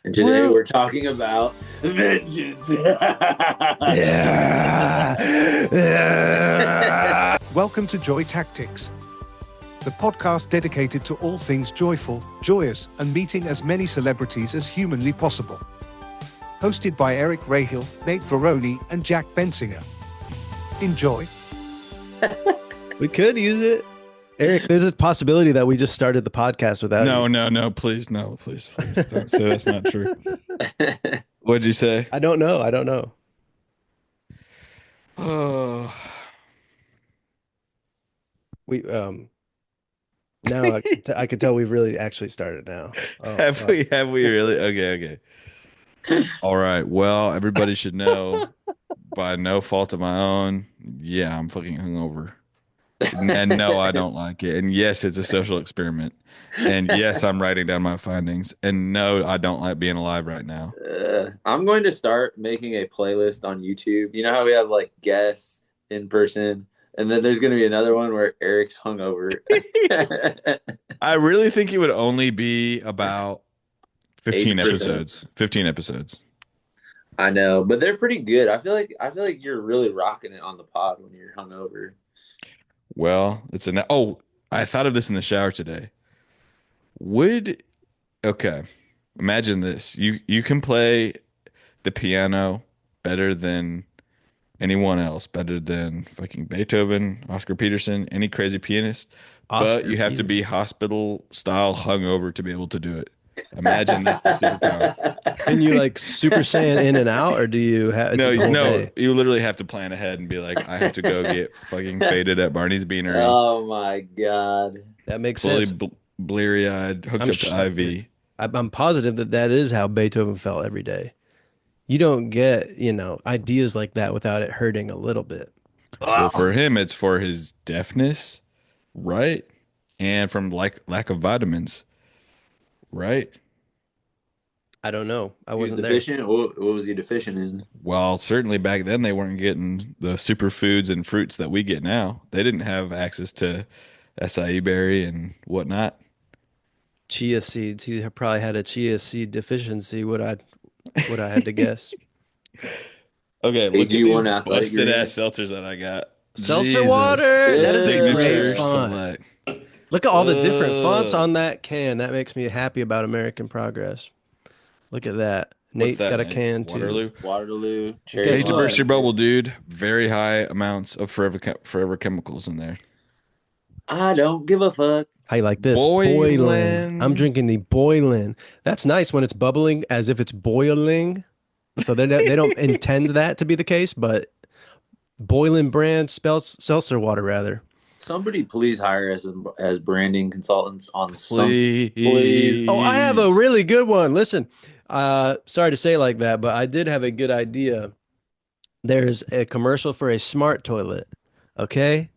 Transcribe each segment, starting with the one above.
And today we're talking about vengeance. Welcome to Joy Tactics, the podcast dedicated to all things joyful, joyous, and meeting as many celebrities as humanly possible. Hosted by Eric Rahill, Nate Veroni, and Jack Bensinger. Enjoy. We could use it. Eric, there's a possibility that we just started the podcast without you. No, please, please. Don't say that's not true. What'd you say? I don't know. Oh, We now I could tell we've really actually started now. Oh, have fuck. we really? Okay. All right. Well, everybody should know by no fault of my own. Yeah, I'm fucking hungover. And no, I don't like it. And yes, it's a social experiment. And yes, I'm writing down my findings. And no, I don't like being alive right now. I'm going to start making a playlist on YouTube. You know how we have like guests in person, and then there's going to be another one where Eric's hungover. I really think it would only be about 15 8%. episodes. 15 episodes. I know, but they're pretty good. I feel like you're really rocking it on the pod when you're hungover. Well, I thought of this in the shower today. Okay, imagine this. You can play the piano better than anyone else, better than fucking Beethoven, Oscar Peterson, any crazy pianist, but you have to be hospital style hungover to be able to do it. Imagine that's the superpower. Can you like Super Saiyan in and out, or do you have No, you literally have to plan ahead and be like, I have to go get fucking faded at Barney's Beanery. Oh my God. That makes Fully sense. bleary-eyed, hooked up to IV. I'm positive that is how Beethoven felt every day. You don't get, ideas like that without it hurting a little bit. Well, for him, it's for his deafness, right? And from lack of vitamins, right? I don't know. I He was wasn't there. deficient. What was he deficient in? Well, certainly back then they weren't getting the superfoods and fruits that we get now. They didn't have access to acai berry and whatnot. Chia seeds. He probably had a chia seed deficiency. What I had to guess. Okay, Hey, look do at you these want athletic busted greens? ass seltzers that I got. Seltzer Jesus. water. That is a Signature great font. select. Look at all the different fonts on that can. That makes me happy about American progress. Look at that. Nate's that, got a man? can too. Waterloo. Guess Hate to what? burst your bubble, dude. Very high amounts of forever chemicals in there. I don't give a fuck. I like this. Boiling. Boiling. I'm drinking the boiling. That's nice when it's bubbling as if it's boiling. So they don't intend that to be the case, but boiling brand spells seltzer water rather. Somebody please hire us as branding consultants on Please. please. Oh, I have a really good one. Listen, sorry to say it like that, but I did have a good idea. There's a commercial for a smart toilet, okay?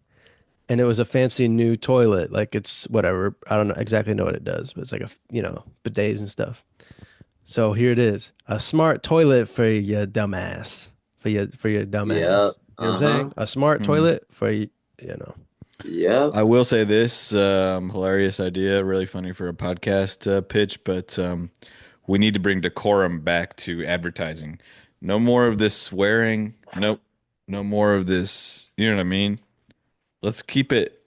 And it was a fancy new toilet. Like it's whatever. I don't exactly know what it does, but it's like bidets and stuff. So here it is. A smart toilet for your dumbass. For your dumbass. Yep. You know what I'm saying? A smart toilet for Yep. I will say this, hilarious idea, really funny for a podcast pitch, but we need to bring decorum back to advertising. No more of this swearing. Nope. No more of this. You know what I mean? Let's keep it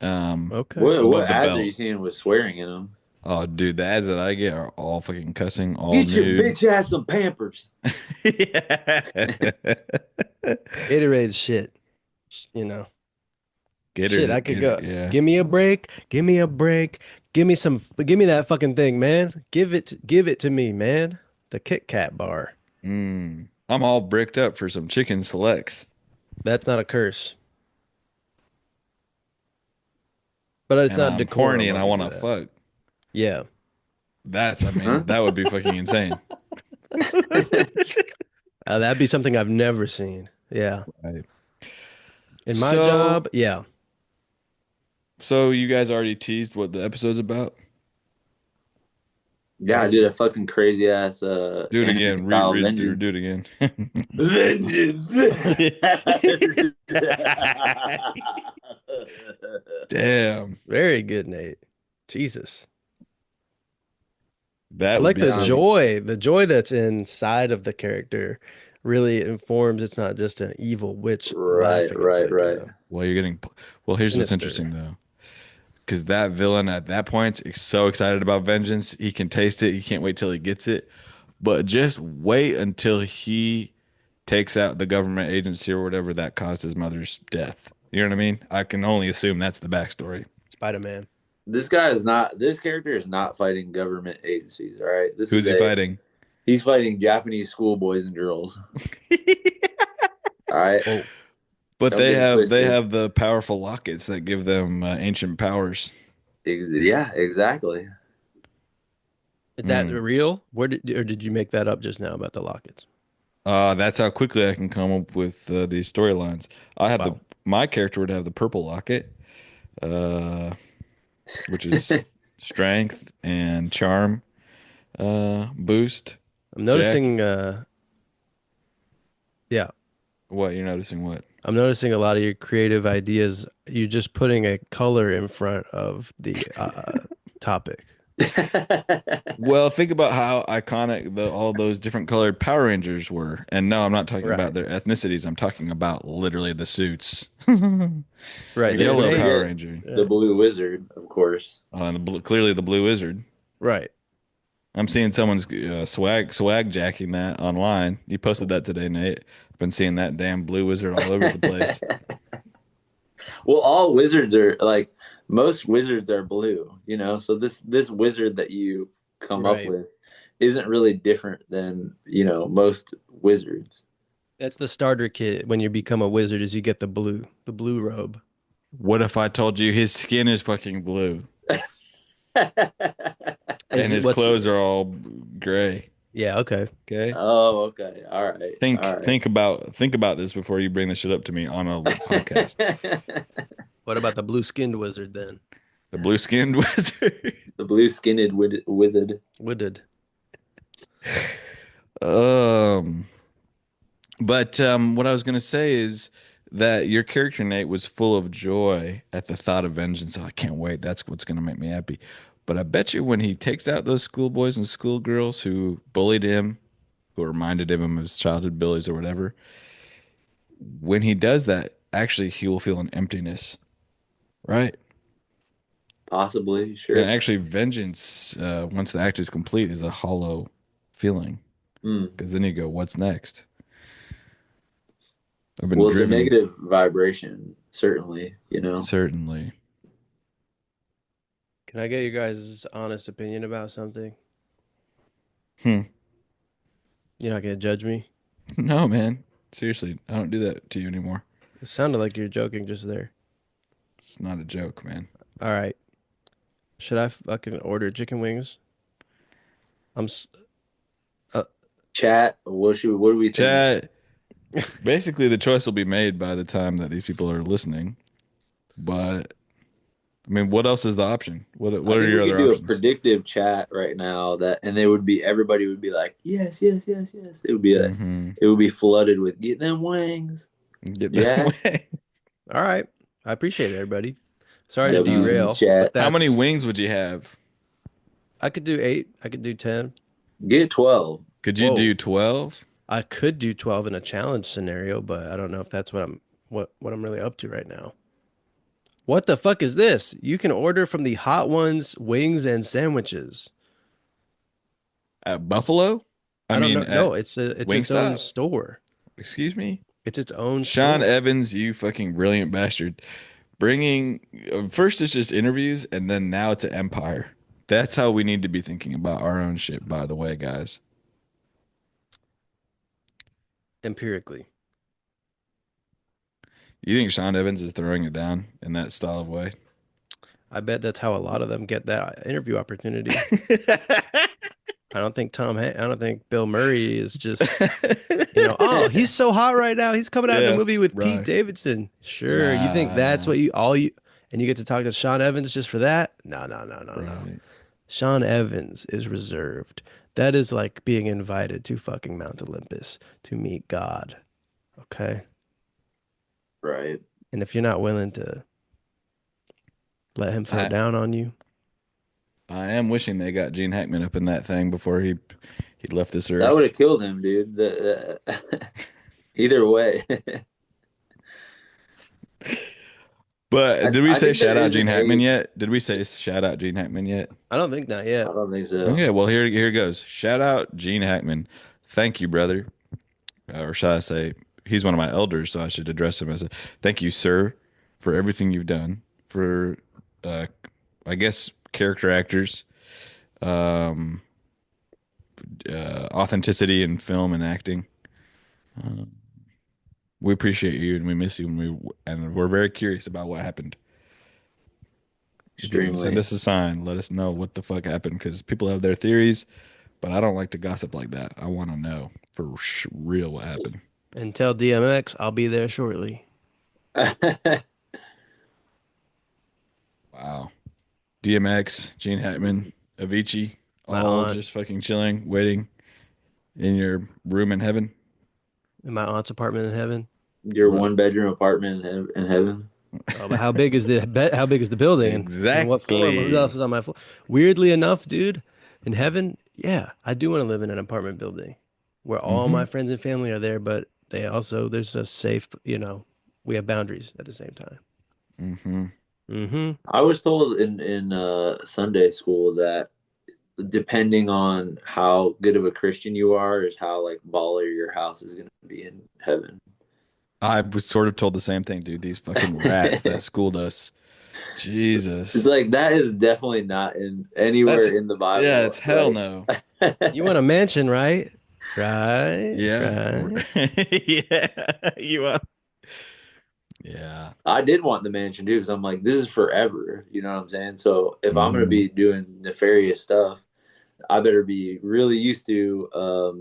Okay. What above the ads belt. are you seeing with swearing in them? Oh, dude, the ads that I get are all fucking cussing, all Get your nude. bitch ass some Pampers. Yeah. Gatorade shit. Shit, I could go. Yeah. Give me a break. Give me a break. Give me that fucking thing, man. Give it to me, man. The Kit Kat bar. I'm all bricked up for some chicken selects. That's not a curse. But it's And not I'm decorum. horny and I I'll want give to you that. fuck. Yeah. That would be fucking insane. That'd be something I've never seen. Yeah. Right. In my So- job, yeah. So you guys already teased what the episode's about? Yeah, I did a fucking crazy ass Do it again. vengeance. Do it again. Vengeance. Damn. Very good, Nate. Jesus. I That would like be the sick. joy that's inside of the character really informs it's not just an evil witch Right, laughing. It's right, like right. Well, you're getting. Well, here's what's interesting sinister. though, because that villain at that point is so excited about vengeance, he can taste it. He can't wait till he gets it. But just wait until he takes out the government agency or whatever that caused his mother's death. You know what I mean? I can only assume that's the backstory. Spider-Man. This guy is not. This character is not fighting government agencies. All right. This Who's is he a. fighting? He's fighting Japanese schoolboys and girls. All right. Whoa. But Don't they get it have twisted. the powerful lockets that give them ancient powers. Yeah, exactly. Is that Mm. real? Or did you make that up just now about the lockets? That's how quickly I can come up with these storylines. I have the Wow. my character would have the purple locket, uh, which is strength and charm boost. I'm Jack, noticing yeah, what you're noticing? What? I'm noticing a lot of your creative ideas. You're just putting a color in front of the topic. Well, think about how iconic all those different colored Power Rangers were. And no, I'm not talking about Right. their ethnicities. I'm talking about literally the suits. Right. And then The Yellow don't names. Power forget Ranger. the Yeah. Blue Wizard, of course. And clearly the Blue Wizard. Right. I'm seeing someone's swag jacking that online. You posted that today, Nate. I've been seeing that damn Blue Wizard all over the place. Well, all wizards are like most wizards are blue, So this wizard that you come up Right. with isn't really different than, most wizards. That's the starter kit when you become a wizard is you get the blue robe. What if I told you his skin is fucking blue Is and it his what's clothes are all gray? Yeah, okay. Okay. Oh, okay. All right. All right. Think about this before you bring this shit up to me on a podcast. What about the blue skinned wizard then? The blue skinned wizard. The blue skinned wizard. Wooded. Um, but what I was gonna say is that your character Nate was full of joy at the thought of vengeance. Oh, I can't wait. That's what's gonna make me happy. But I bet you when he takes out those schoolboys and schoolgirls who bullied him, who reminded him of his childhood bullies or whatever, when he does that, actually he will feel an emptiness, right? Possibly, And sure. actually, vengeance, once the act is complete, is a hollow feeling. Hmm. Because then you go, what's next? I've been Well, it's a driven, negative vibration, certainly. certainly. Can I get you guys' honest opinion about something? Hmm. You're not gonna judge me? No, man. Seriously, I don't do that to you anymore. It sounded like you're joking just there. It's not a joke, man. All right. Should I fucking order chicken wings? I'm s- Chat, what do we think? Chat, basically, the choice will be made by the time that these people are listening. But, I mean, what else is the option? I What are think your we could other do a options? predictive chat right now and everybody would be like, yes, yes, yes, yes. Mm-hmm. It would be flooded with get them wings. Get Yeah. that way. All right. I appreciate it, everybody. Sorry to WZ derail, chat. but How many that's wings would you have? I could do 8. I could do 10. Get 12. Could you Whoa. do 12? I could do 12 in a challenge scenario, but I don't know if that's what I'm really up to right now. What the fuck is this? You can order from the Hot Ones wings and sandwiches. At Buffalo? I don't know. At No, it's its own Wingstop? store. Excuse me? It's its own Sean store. Evans, you fucking brilliant bastard. Bringing first it's just interviews and then now it's an empire. That's how we need to be thinking about our own shit, by the way, guys. Empirically. You think Sean Evans is throwing it down in that style of way? I bet that's how a lot of them get that interview opportunity. I don't think Bill Murray is just, oh, he's so hot right now. He's coming out in a Yeah, movie with Pete right. Davidson. Sure. You think that's Nah, what and you get to talk to Sean Evans just for that? No, no, no, no, no. right. Sean Evans is reserved. That is like being invited to fucking Mount Olympus to meet God. Okay. Right. And if you're not willing to let him throw I, down on you, I am wishing they got Gene Hackman up in that thing before he left this That would earth. have killed him, dude. Either way, But did we I say think there shout out is Gene an Hackman age. yet? Did we say shout out Gene Hackman yet? I don't think not I yet. don't think so. Okay, well here goes. Shout out Gene Hackman. Thank you, brother. Or should I say he's one of my elders, so I should address him as a thank you, sir, for everything you've done for uh I guess character actors, um authenticity in film and acting. Uh, we appreciate you and we miss you and we're very curious about what happened. If you can send Extremely. us a sign, let us know what the fuck happened because people have their theories, but I don't like to gossip like that. I want to know for real what happened. And tell DMX I'll be there shortly. Wow. DMX, Gene Hackman, Avicii, My all aunt just fucking chilling, waiting in your room in heaven. in my aunt's apartment in heaven. Your What? one bedroom apartment in heaven. Oh, but how big is the building and what floor? Who else Exactly. is on my floor? Weirdly enough, dude, in heaven, yeah, I do want to live in an apartment building where all Mm-hmm. my friends and family are there, but they also there's a safe, we have boundaries at the same time. Mm-hmm. Mm-hmm. I was told in Sunday school that depending on how good of a Christian you are is how like baller your house is going to be in heaven. I was sort of told the same thing, dude. These fucking rats that schooled us. It's Jesus. like that is definitely not in That's anywhere in the yeah, Bible. it's hell Like no. You want a mansion, right? Right, Yeah. right. Yeah. You are. Yeah. I did want the mansion too because I'm like, this is forever. You know what I'm saying? So if I'm gonna Mm-hmm. be doing nefarious stuff, I better be really used to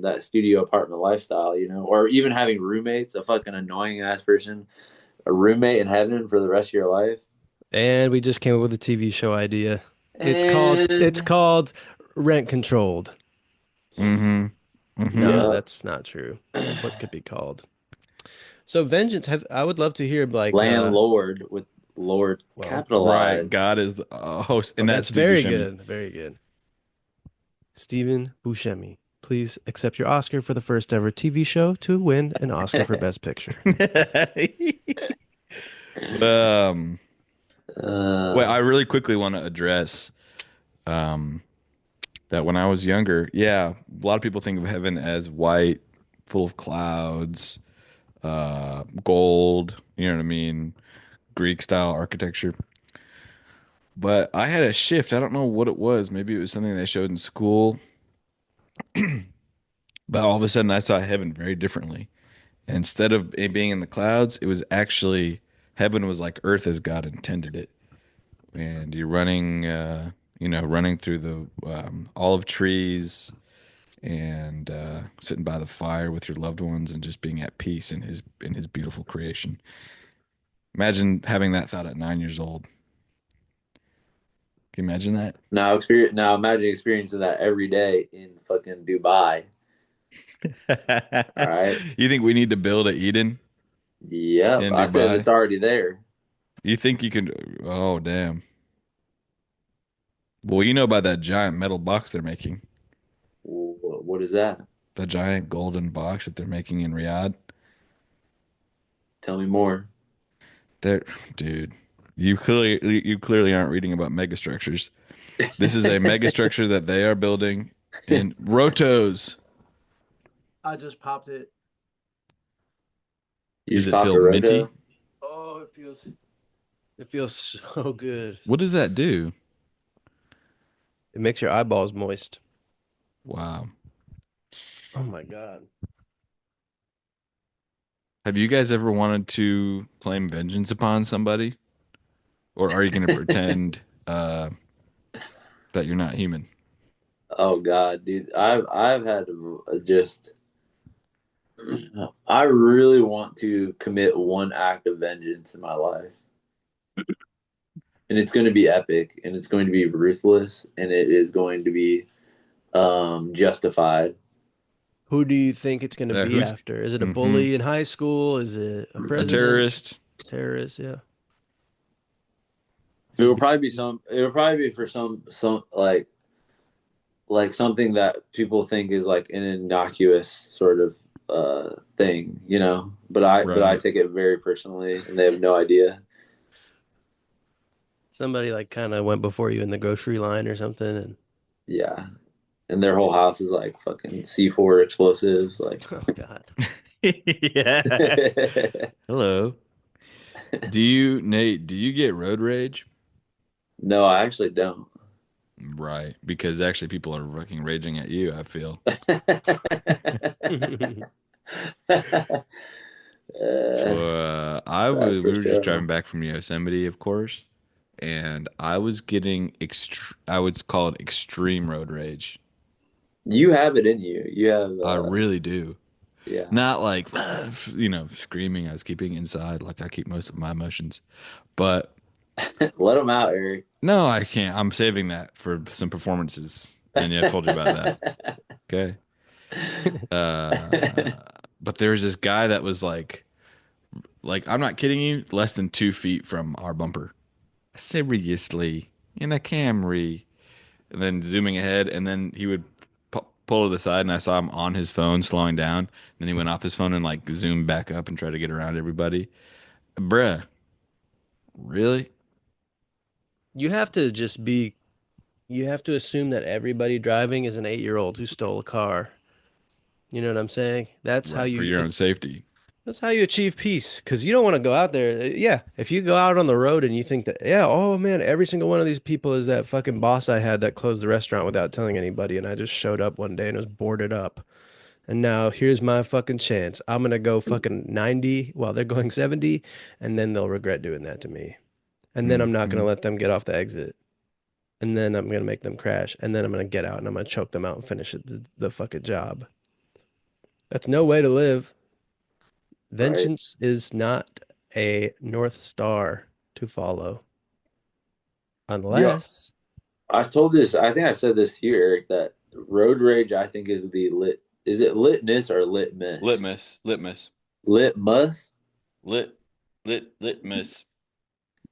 that studio apartment lifestyle, or even having roommates, a fucking annoying ass person, a roommate in heaven for the rest of your life. And we just came up with a TV show idea. It's And called Rent Controlled. Mm-hmm. Mm-hmm. No, yeah, that's not true. What could be called? So Vengeance have I would love to hear like landlord with Lord well, Right. capitalized. God is the host, oh and that's that's Steve very Buscemi. good. Very good. Stephen Buscemi. Please accept your Oscar for the first ever TV show to win an Oscar for Best Picture. um, well, I uh, really quickly want to address um that when I was younger, yeah, a lot of people think of heaven as white, full of clouds, gold, you know what I mean, Greek style architecture. But I had a shift. I don't know what it was. Maybe it was something they showed in school. But all of a sudden, I saw heaven very differently. And instead of it being in the clouds, it was actually heaven was like earth as God intended it. And you're running, running through the olive trees and sitting by the fire with your loved ones and just being at peace in his beautiful creation. Imagine having that thought at 9 years old. Can you imagine that? now imagine experiencing that every day in fucking Dubai. All right. You think we need to build a Eden Yep. in I said Dubai? it's already there. You think you can? Oh, damn. Well, you know about that giant metal box they're making, What is that? the giant golden box that they're making in Riyadh. Tell me more. They're, dude, you clearly aren't reading about megastructures. This is a megastructure that they are building in Rotos. I just popped it. You Is just it popped a filled roto? minty? Oh, it feels so good. What does that do? It makes your eyeballs moist. Wow. Oh my God. Have you guys ever wanted to claim vengeance upon somebody? Or are you going to pretend that you're not human? Oh God, dude. I've had to just I really want to commit one act of vengeance in my life. And it's going to be epic and it's going to be ruthless and it is going to be justified. Who do you think it's going to be Who's after? Is it a hmm bully in high school? Is it a a president? terrorist? Terrorist? Yeah. It will probably be some. It will probably be for some like something that people think is like an innocuous sort of thing, you know. But I Right. take it very personally, and they have no idea. Somebody like kind of went before you in the grocery line or something, and Yeah, and their whole house is like fucking C4 explosives. Like, oh god. Yeah. Hello. Nate, do you get road rage? no, I actually don't. Right. Because actually people are fucking raging at you, I feel. uh, that's for We were just sure. driving back from Yosemite, of course, and I was getting I would call it extreme road rage. You have it in you. You have, I really do. yeah. Not like, screaming. I was keeping inside like I keep most of my emotions. But Let them out, Eric. no, I can't. I'm saving that for some performances. And yeah, I told you about that. Okay. Uh, but there was this guy that was like I'm not kidding you, less than 2 feet from our bumper. Seriously, in a Camry. And then zooming ahead, and then he would pull to the side, and I saw him on his phone slowing down. Then he went off his phone and like zoomed back up and tried to get around everybody. Bruh, really? You have to just be you have to assume that everybody driving is an 8-year-old who stole a car. You know what I'm saying? Right, for your own safety. That's how you achieve peace. Because you don't want to go out there. Yeah, if you go out on the road and you think that, yeah, oh man, every single one of these people is that fucking boss I had that closed the restaurant without telling anybody, and I just showed up one day and was boarded up. And now here's my fucking chance. I'm gonna go fucking 90 while they're going 70, and then they'll regret doing that to me. And then I'm not gonna Hmm. let them get off the exit. And then I'm gonna make them crash. And then I'm gonna get out and I'm gonna choke them out and finish the fucking job. That's no way to live. Right. Vengeance is not a North Star to follow Yo, unless I told this, I think I said this here, Eric, that road rage, I think, is the is it litness or litmus? Litmus, Litmus? litmus,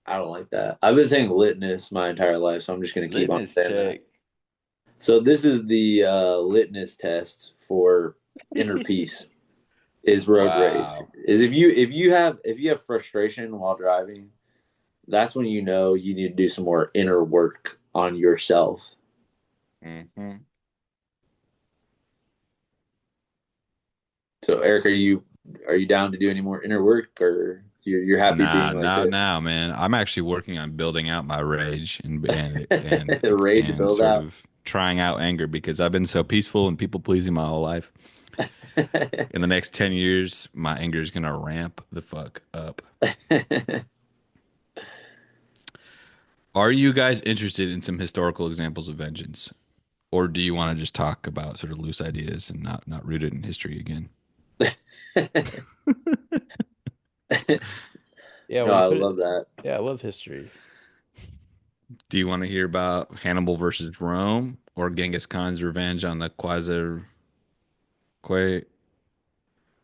I don't like that. I've been saying litness my entire life, so I'm just going to keep on litmus saying that. check. So this is the litmus test for inner peace is road rage. Wow. Is if you have frustration while driving, that's when you know you need to do some more inner work on yourself. Hmm. So Eric, are you down to do any more inner work, or you're happy Nah, being like now, this? now, man. I'm actually working on building out my rage Rage and build sort out. of trying out anger because I've been so peaceful and people pleasing my whole life. In the next 10 years, my anger is gonna ramp the fuck up. Are you guys interested in some historical examples of vengeance? Or do you want to just talk about sort of loose ideas and not rooted in history again? yeah, No, when you I put it love that. yeah, I love history. Do you want to hear about Hannibal versus Rome or Genghis Khan's revenge on the Qua,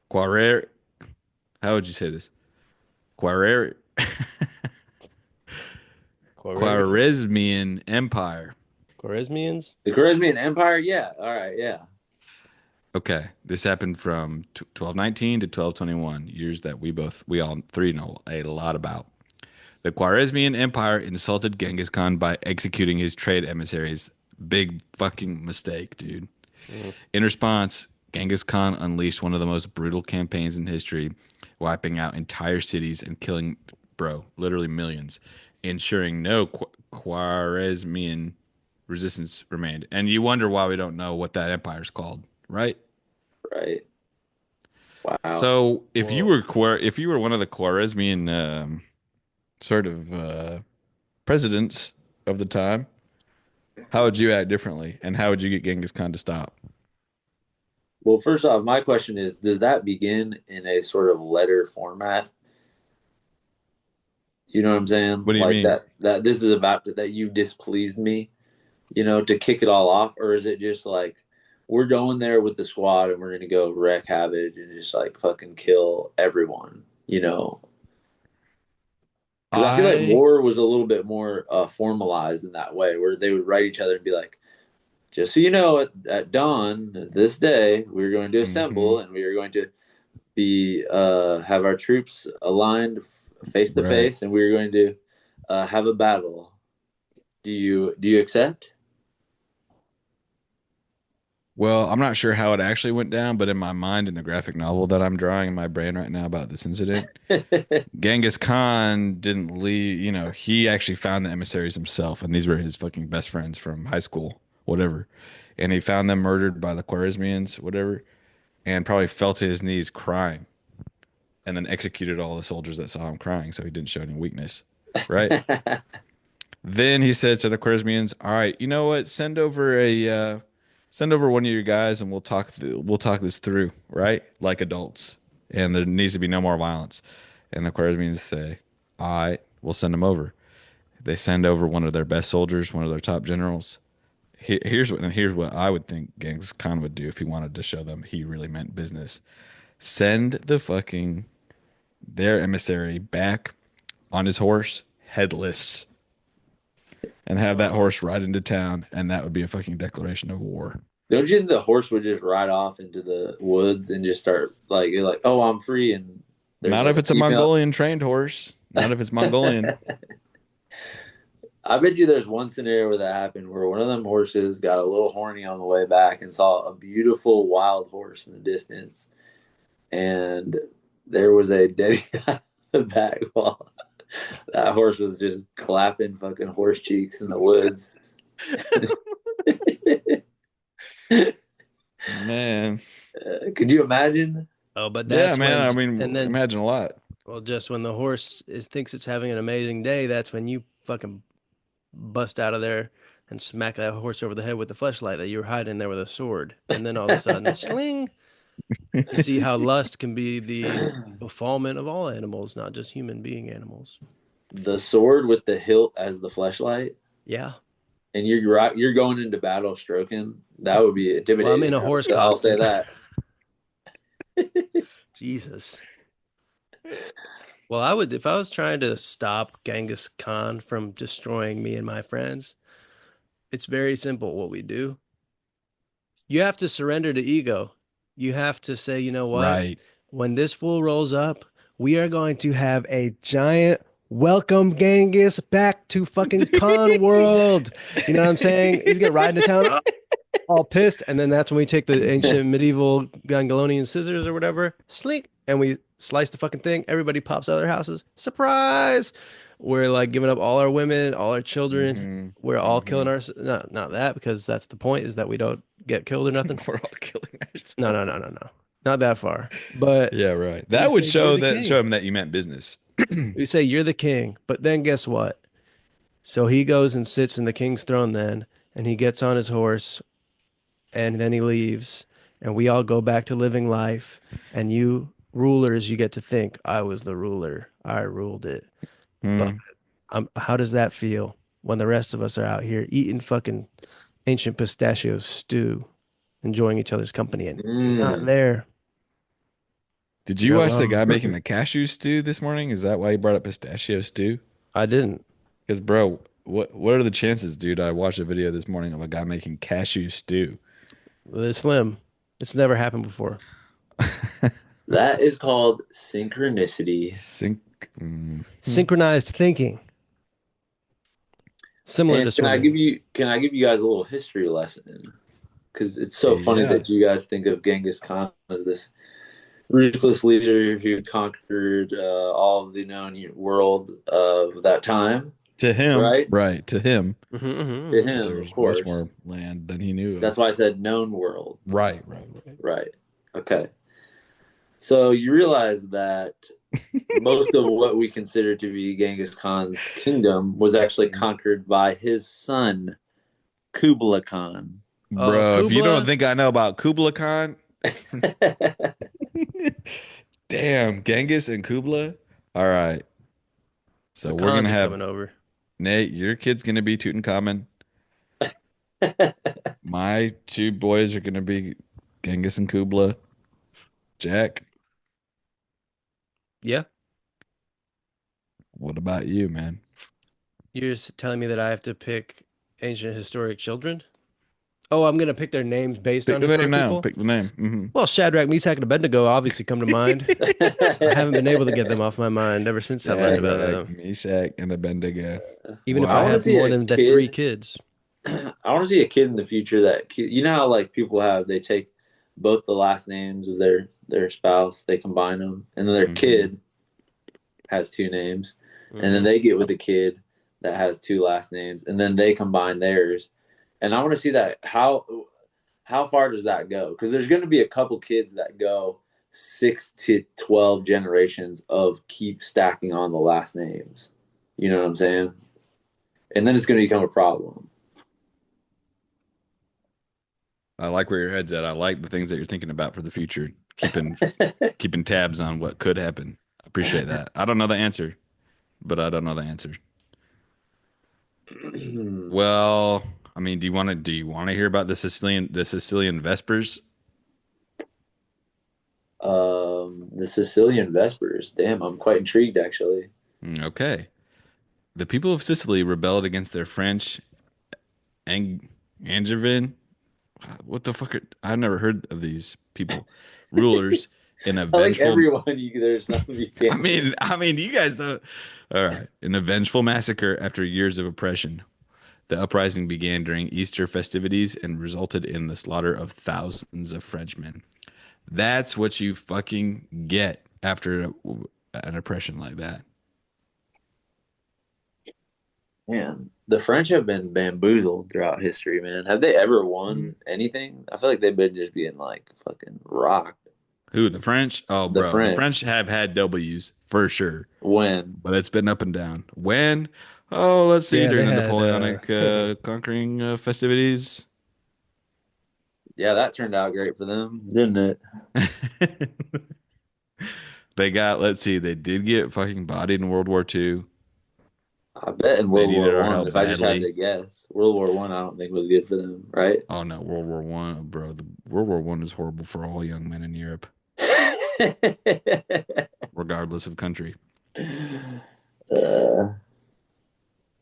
Quarer, how would you say this? Quarer, Quaresmians? Khwarezmian Empire. Quaresmians? The Charismian Empire, yeah. All right, yeah. Okay, this happened from 1219 to 1221, years that we all three know a lot about. The Khwarezmian Empire insulted Genghis Khan by executing his trade emissaries. Big fucking mistake, dude. Mm. In response, Genghis Khan unleashed one of the most brutal campaigns in history, wiping out entire cities and killing, bro, literally millions, ensuring no Khwarezmian resistance remained. And you wonder why we don't know what that empire's called, right? Right. Wow. So Whoa. If you were one of the Khwarezmian sort of presidents of the time, how would you act differently, and how would you get Genghis Khan to stop? Well, first off, my question is, does that begin in a sort of letter format? You know what I'm saying? What do you Like mean? that this is about that you displeased me, to kick it all off, or is it just like we're going there with the squad and we're gonna go wreak havoc and just like fucking kill everyone? Because I feel like I war was a little bit more formalized in that way, where they would write each other and be like, just so you know, at dawn this day, we're going to hmm assemble and we are going to be have our troops aligned face to right. face, and we're going to have a battle. Do you accept? Well, I'm not sure how it actually went down, but in my mind, in the graphic novel that I'm drawing in my brain right now about this incident, Genghis Khan didn't leave, he actually found the emissaries himself, and these were his fucking best friends from high school, whatever. And he found them murdered by the Khwarezmians, whatever, and probably fell to his knees crying, and then executed all the soldiers that saw him crying, so he didn't show any weakness, right? Then he says to the Khwarezmians, "All right, you know what? Send over one of your guys, and we'll talk this through, right? Like adults, and there needs to be no more violence." And the Khwarezmians say, "All right, we'll send him over." They send over one of their best soldiers, one of their top generals. Here's what I would think Genghis Khan would do if he wanted to show them he really meant business. Send their emissary back on his horse, headless, and have that horse ride into town, and that would be a fucking declaration of war. Don't you think the horse would just ride off into the woods and just start like you're like, oh, I'm free, and there's Not like if a it's a female. Mongolian trained horse. Not if it's Mongolian. I bet you there's one scenario where that happened where one of them horses got a little horny on the way back and saw a beautiful wild horse in the distance, and there was a dead guy in the back while that horse was just clapping fucking horse cheeks in the woods. Man. Could you imagine? Oh, but Yeah, that's man. when, I and mean, then, imagine a lot. well, just when the horse thinks it's having an amazing day, that's when you fucking bust out of there and smack that horse over the head with the fleshlight that you were hiding there with a sword. And then all of a sudden, sling. You see how lust can be the befallment of all animals, not just human being animals. The sword with the hilt as the fleshlight, Yeah. and you're going into battle stroking. That would be Well, I'm in intimidating. a horse I'll say costume. that. Jesus. Well, I would, if I was trying to stop Genghis Khan from destroying me and my friends, it's very simple what we do. You have to surrender to ego. You have to say, you know what? Right. When this fool rolls up, we are going to have a giant welcome Genghis back to fucking Khan world. You know what I'm saying? He's gonna ride into town all pissed, and then that's when we take the ancient medieval Gongolian scissors or whatever, slink, and we slice the fucking thing. Everybody pops out of their houses. Surprise! We're like giving up all our women, all our children. hmm We're all hmm killing our not that because that's the point is that we don't get killed or nothing. We're all killing No, ourselves. no, no, no, no. Not that far. But Yeah, right. we That would say you're show the that show king. him that you meant business. We say you're the king. But then guess what? So he goes and sits in the king's throne then, and he gets on his horse, and then he leaves, and we all go back to living life. And you rulers, you get to think, I was the ruler. I ruled it. But Hmm. how does that feel when the rest of us are out here eating fucking ancient pistachio stew, enjoying each other's company, and you're not Mm. there. Did you You're watch the alone. guy making the cashew stew this morning? Is that why he brought up pistachio stew? I didn't. Because, bro, what are the chances, dude? I watched a video this morning of a guy making cashew stew. It's slim. It's never happened before. That is called synchronicity. Sync. mm, Synchronized thinking, similar to And can I give swimming. you can I give you guys a little history lesson? Because it's so funny Yeah. that you guys think of Genghis Khan as this ruthless leader who conquered all of the known world of that time, To him, right? right. To him, To Mm-hmm. him, of there's much course. more land than he knew That's of. why I said known world, Right, right, right. right? Okay. So you realize that most of what we consider to be Genghis Khan's kingdom was actually conquered by his son, Kublai Khan. Oh, Bro, if you don't Kubla, think I know about Kublai Khan, damn, Genghis and Kublai. All right. the So we're cons gonna are have coming over. Nate, your kid's gonna be Tutankhamun. My two boys are gonna be Genghis and Kublai. Jack, Yeah. What about you, man? You're just telling me that I have to pick ancient historic children? Oh, I'm gonna pick their names based Pick on the name historic now. people? Pick the name. Well, Shadrach, Meshach, and Abednego obviously come to mind. I haven't been able to get them off my mind ever since I learned about Shadrach, them. Meshach, and Abednego. Even if I I want to Wow. have see more a than the three kid. kids. I want to see a kid in the future that you know how like people have they take both the last names of their spouse, they combine them, and then their Hmm. kid has two names, and then Hmm. they get with a kid that has two last names, and then they combine theirs. And I want to see that how far does that go? Because there's going to be a couple kids that go 6 to 12 generations of keep stacking on the last names. You know what I'm saying? And then it's going to become a problem. I like where your head's at. I like the things that you're thinking about for the future. Keeping tabs on what could happen. I appreciate that. I don't know the answer, but I don't know the answer. Well, I mean, do you want to hear about the Sicilian Vespers? The Sicilian Vespers. Damn, I'm quite intrigued actually. Okay. The people of Sicily rebelled against their French Angevin. What the fuck? I've never heard of these people. Rulers in a I like vengeful. everyone. There's something you I can't. mean, I mean, you guys don't. All right. In a vengeful massacre after years of oppression, the uprising began during Easter festivities and resulted in the slaughter of thousands of Frenchmen. That's what you fucking get after an oppression like that. Man, the French have been bamboozled throughout history, man. Have they ever Mhm. won anything? I feel like they've been just being like fucking rocked. Who, the French? Oh, The bro, the French French have had W's for sure, when but it's been up and down. When? Oh, let's see, Yeah, they during the had Napoleonic conquering festivities. yeah, that turned out great for them, didn't it? They got, let's see, they did get fucking bodied in World War II. I bet in They World needed War our One, help if I just had badly. to guess, World War One, I don't think was good for them, right? Oh no, World War One, bro. The World War One is horrible for all young men in Europe, regardless of country. uh,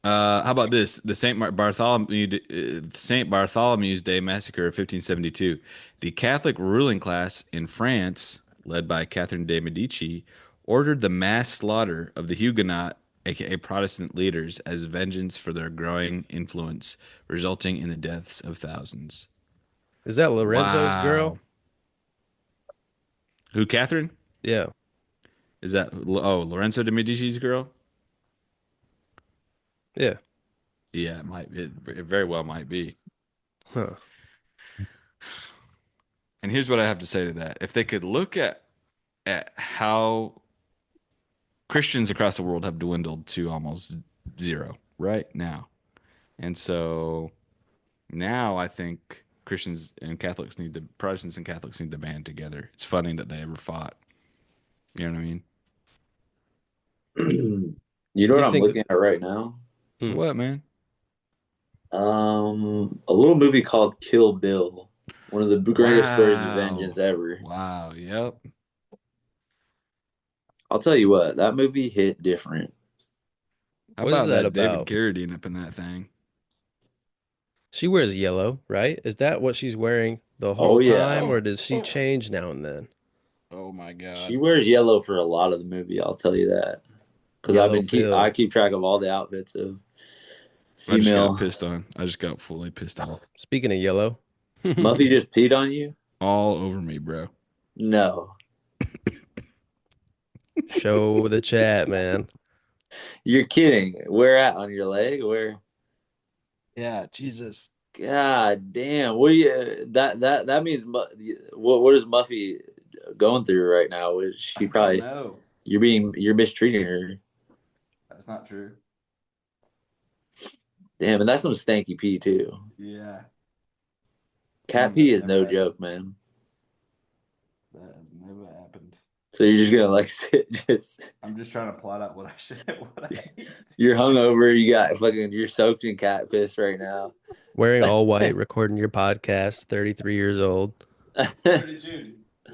How about this? The Saint Bartholomew's Day massacre of 1572. The Catholic ruling class in France, led by Catherine de' Medici, ordered the mass slaughter of the Huguenot, aka Protestant leaders, as vengeance for their growing influence, resulting in the deaths of thousands. is that Lorenzo's girl? Wow. Who, Catherine? Yeah. Is that Lorenzo de' Medici's girl? Yeah. Yeah, it might. It very well might be. Huh. And here's what I have to say to that. If they could look at how Christians across the world have dwindled to almost zero right now. And so now I think Protestants and Catholics need to band together. It's funny that they ever fought. You know what I mean? you know what You I'm think looking at right now? hmm. What, man? A little movie called Kill Bill, one of the greatest stories of vengeance Wow. ever. Wow. Yep. I'll tell you what, that movie hit different. How What is about that that David about? Carradine up in that thing? She wears yellow, right? Is that what she's wearing the Oh whole time, yeah, or does she change now and then? Oh my she God. wears yellow for a lot of the movie. I'll tell you that because Yellow I Bill. keep track of all the outfits of I just got female. pissed on. I just got fully pissed on. Speaking of yellow, Muffy just peed on you? All over me, bro. No, show the chat, man. you're kidding. Where at on your leg? Where? Yeah, Jesus. God damn! What do you that means? What is Muffy going through right now? Is she I don't probably know. you're mistreating her? That's not true. Damn, and that's some stanky pee too. Yeah. Cat pee That's is never no happened. joke, man. That has never happened. So you're just gonna like sit, just I'm just trying to plot out what I should, what I need to you're do. hungover. You got fucking you're soaked in cat piss right now. Wearing all white, recording your podcast, 33 years old. 32.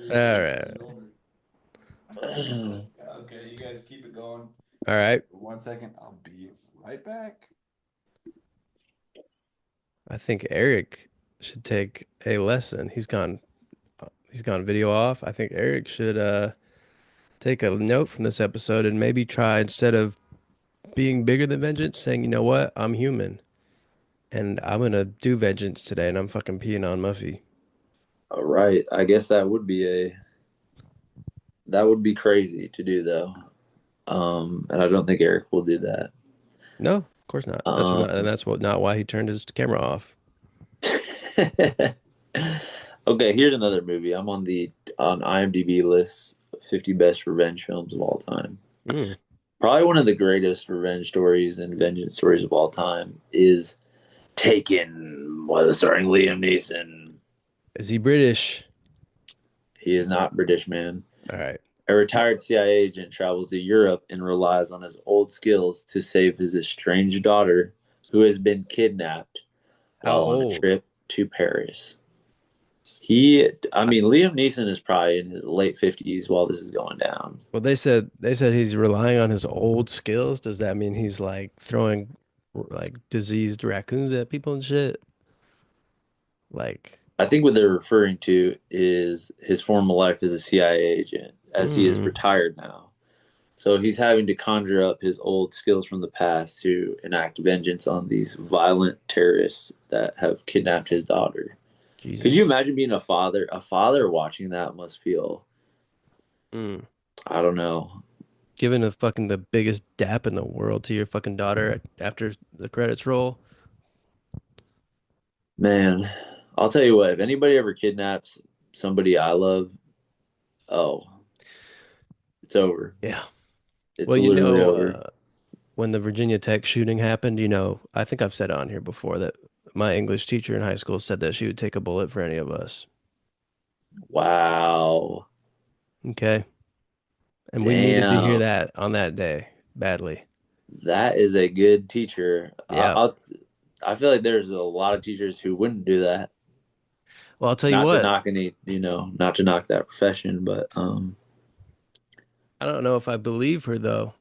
All right. Older. Okay, you guys keep it going. All right. 1 second. I'll be right back. I think Eric should take a lesson. He's gone video off. I think Eric should take a note from this episode and maybe try instead of being bigger than vengeance, saying, you know what, I'm human and I'm gonna do vengeance today and I'm fucking peeing on Muffy. All right. I guess that would be crazy to do though. And I don't think Eric will do that. No, of course not. Um, That's what not why he turned his camera off. okay, here's another movie. I'm on IMDb list 50 best revenge films of all time. Mm. Probably one of the greatest revenge stories and vengeance stories of all time is Taken, starring Liam Neeson. Is he British? He is not British, man. All right. A retired CIA agent travels to Europe and relies on his old skills to save his estranged daughter, who has been kidnapped How while on a old? trip to Paris. Liam Neeson is probably in his late 50s while this is going down. Well, they said he's relying on his old skills. Does that mean he's like throwing like diseased raccoons at people and shit? Like, I think what they're referring to is his former life as a CIA agent, as he is mm, retired now. So he's having to conjure up his old skills from the past to enact vengeance on these violent terrorists that have kidnapped his daughter. Could you Jesus. imagine being a father? A father watching that must feel, Mm. I don't know. Giving a fucking the biggest dap in the world to your fucking daughter after the credits roll. Man, I'll tell you what, if anybody ever kidnaps somebody I love, oh, it's over. Yeah. It's Well, literally over. when the Virginia Tech shooting happened, I think I've said on here before that my English teacher in high school said that she would take a bullet for any of us. Wow. Okay. And we needed to hear Damn. that on that day badly. That is a good teacher. Yeah. I feel like there's a lot of teachers who wouldn't do that. Well, I'll tell you Not to what, knock any, not to knock that profession, but I don't know if I believe her though,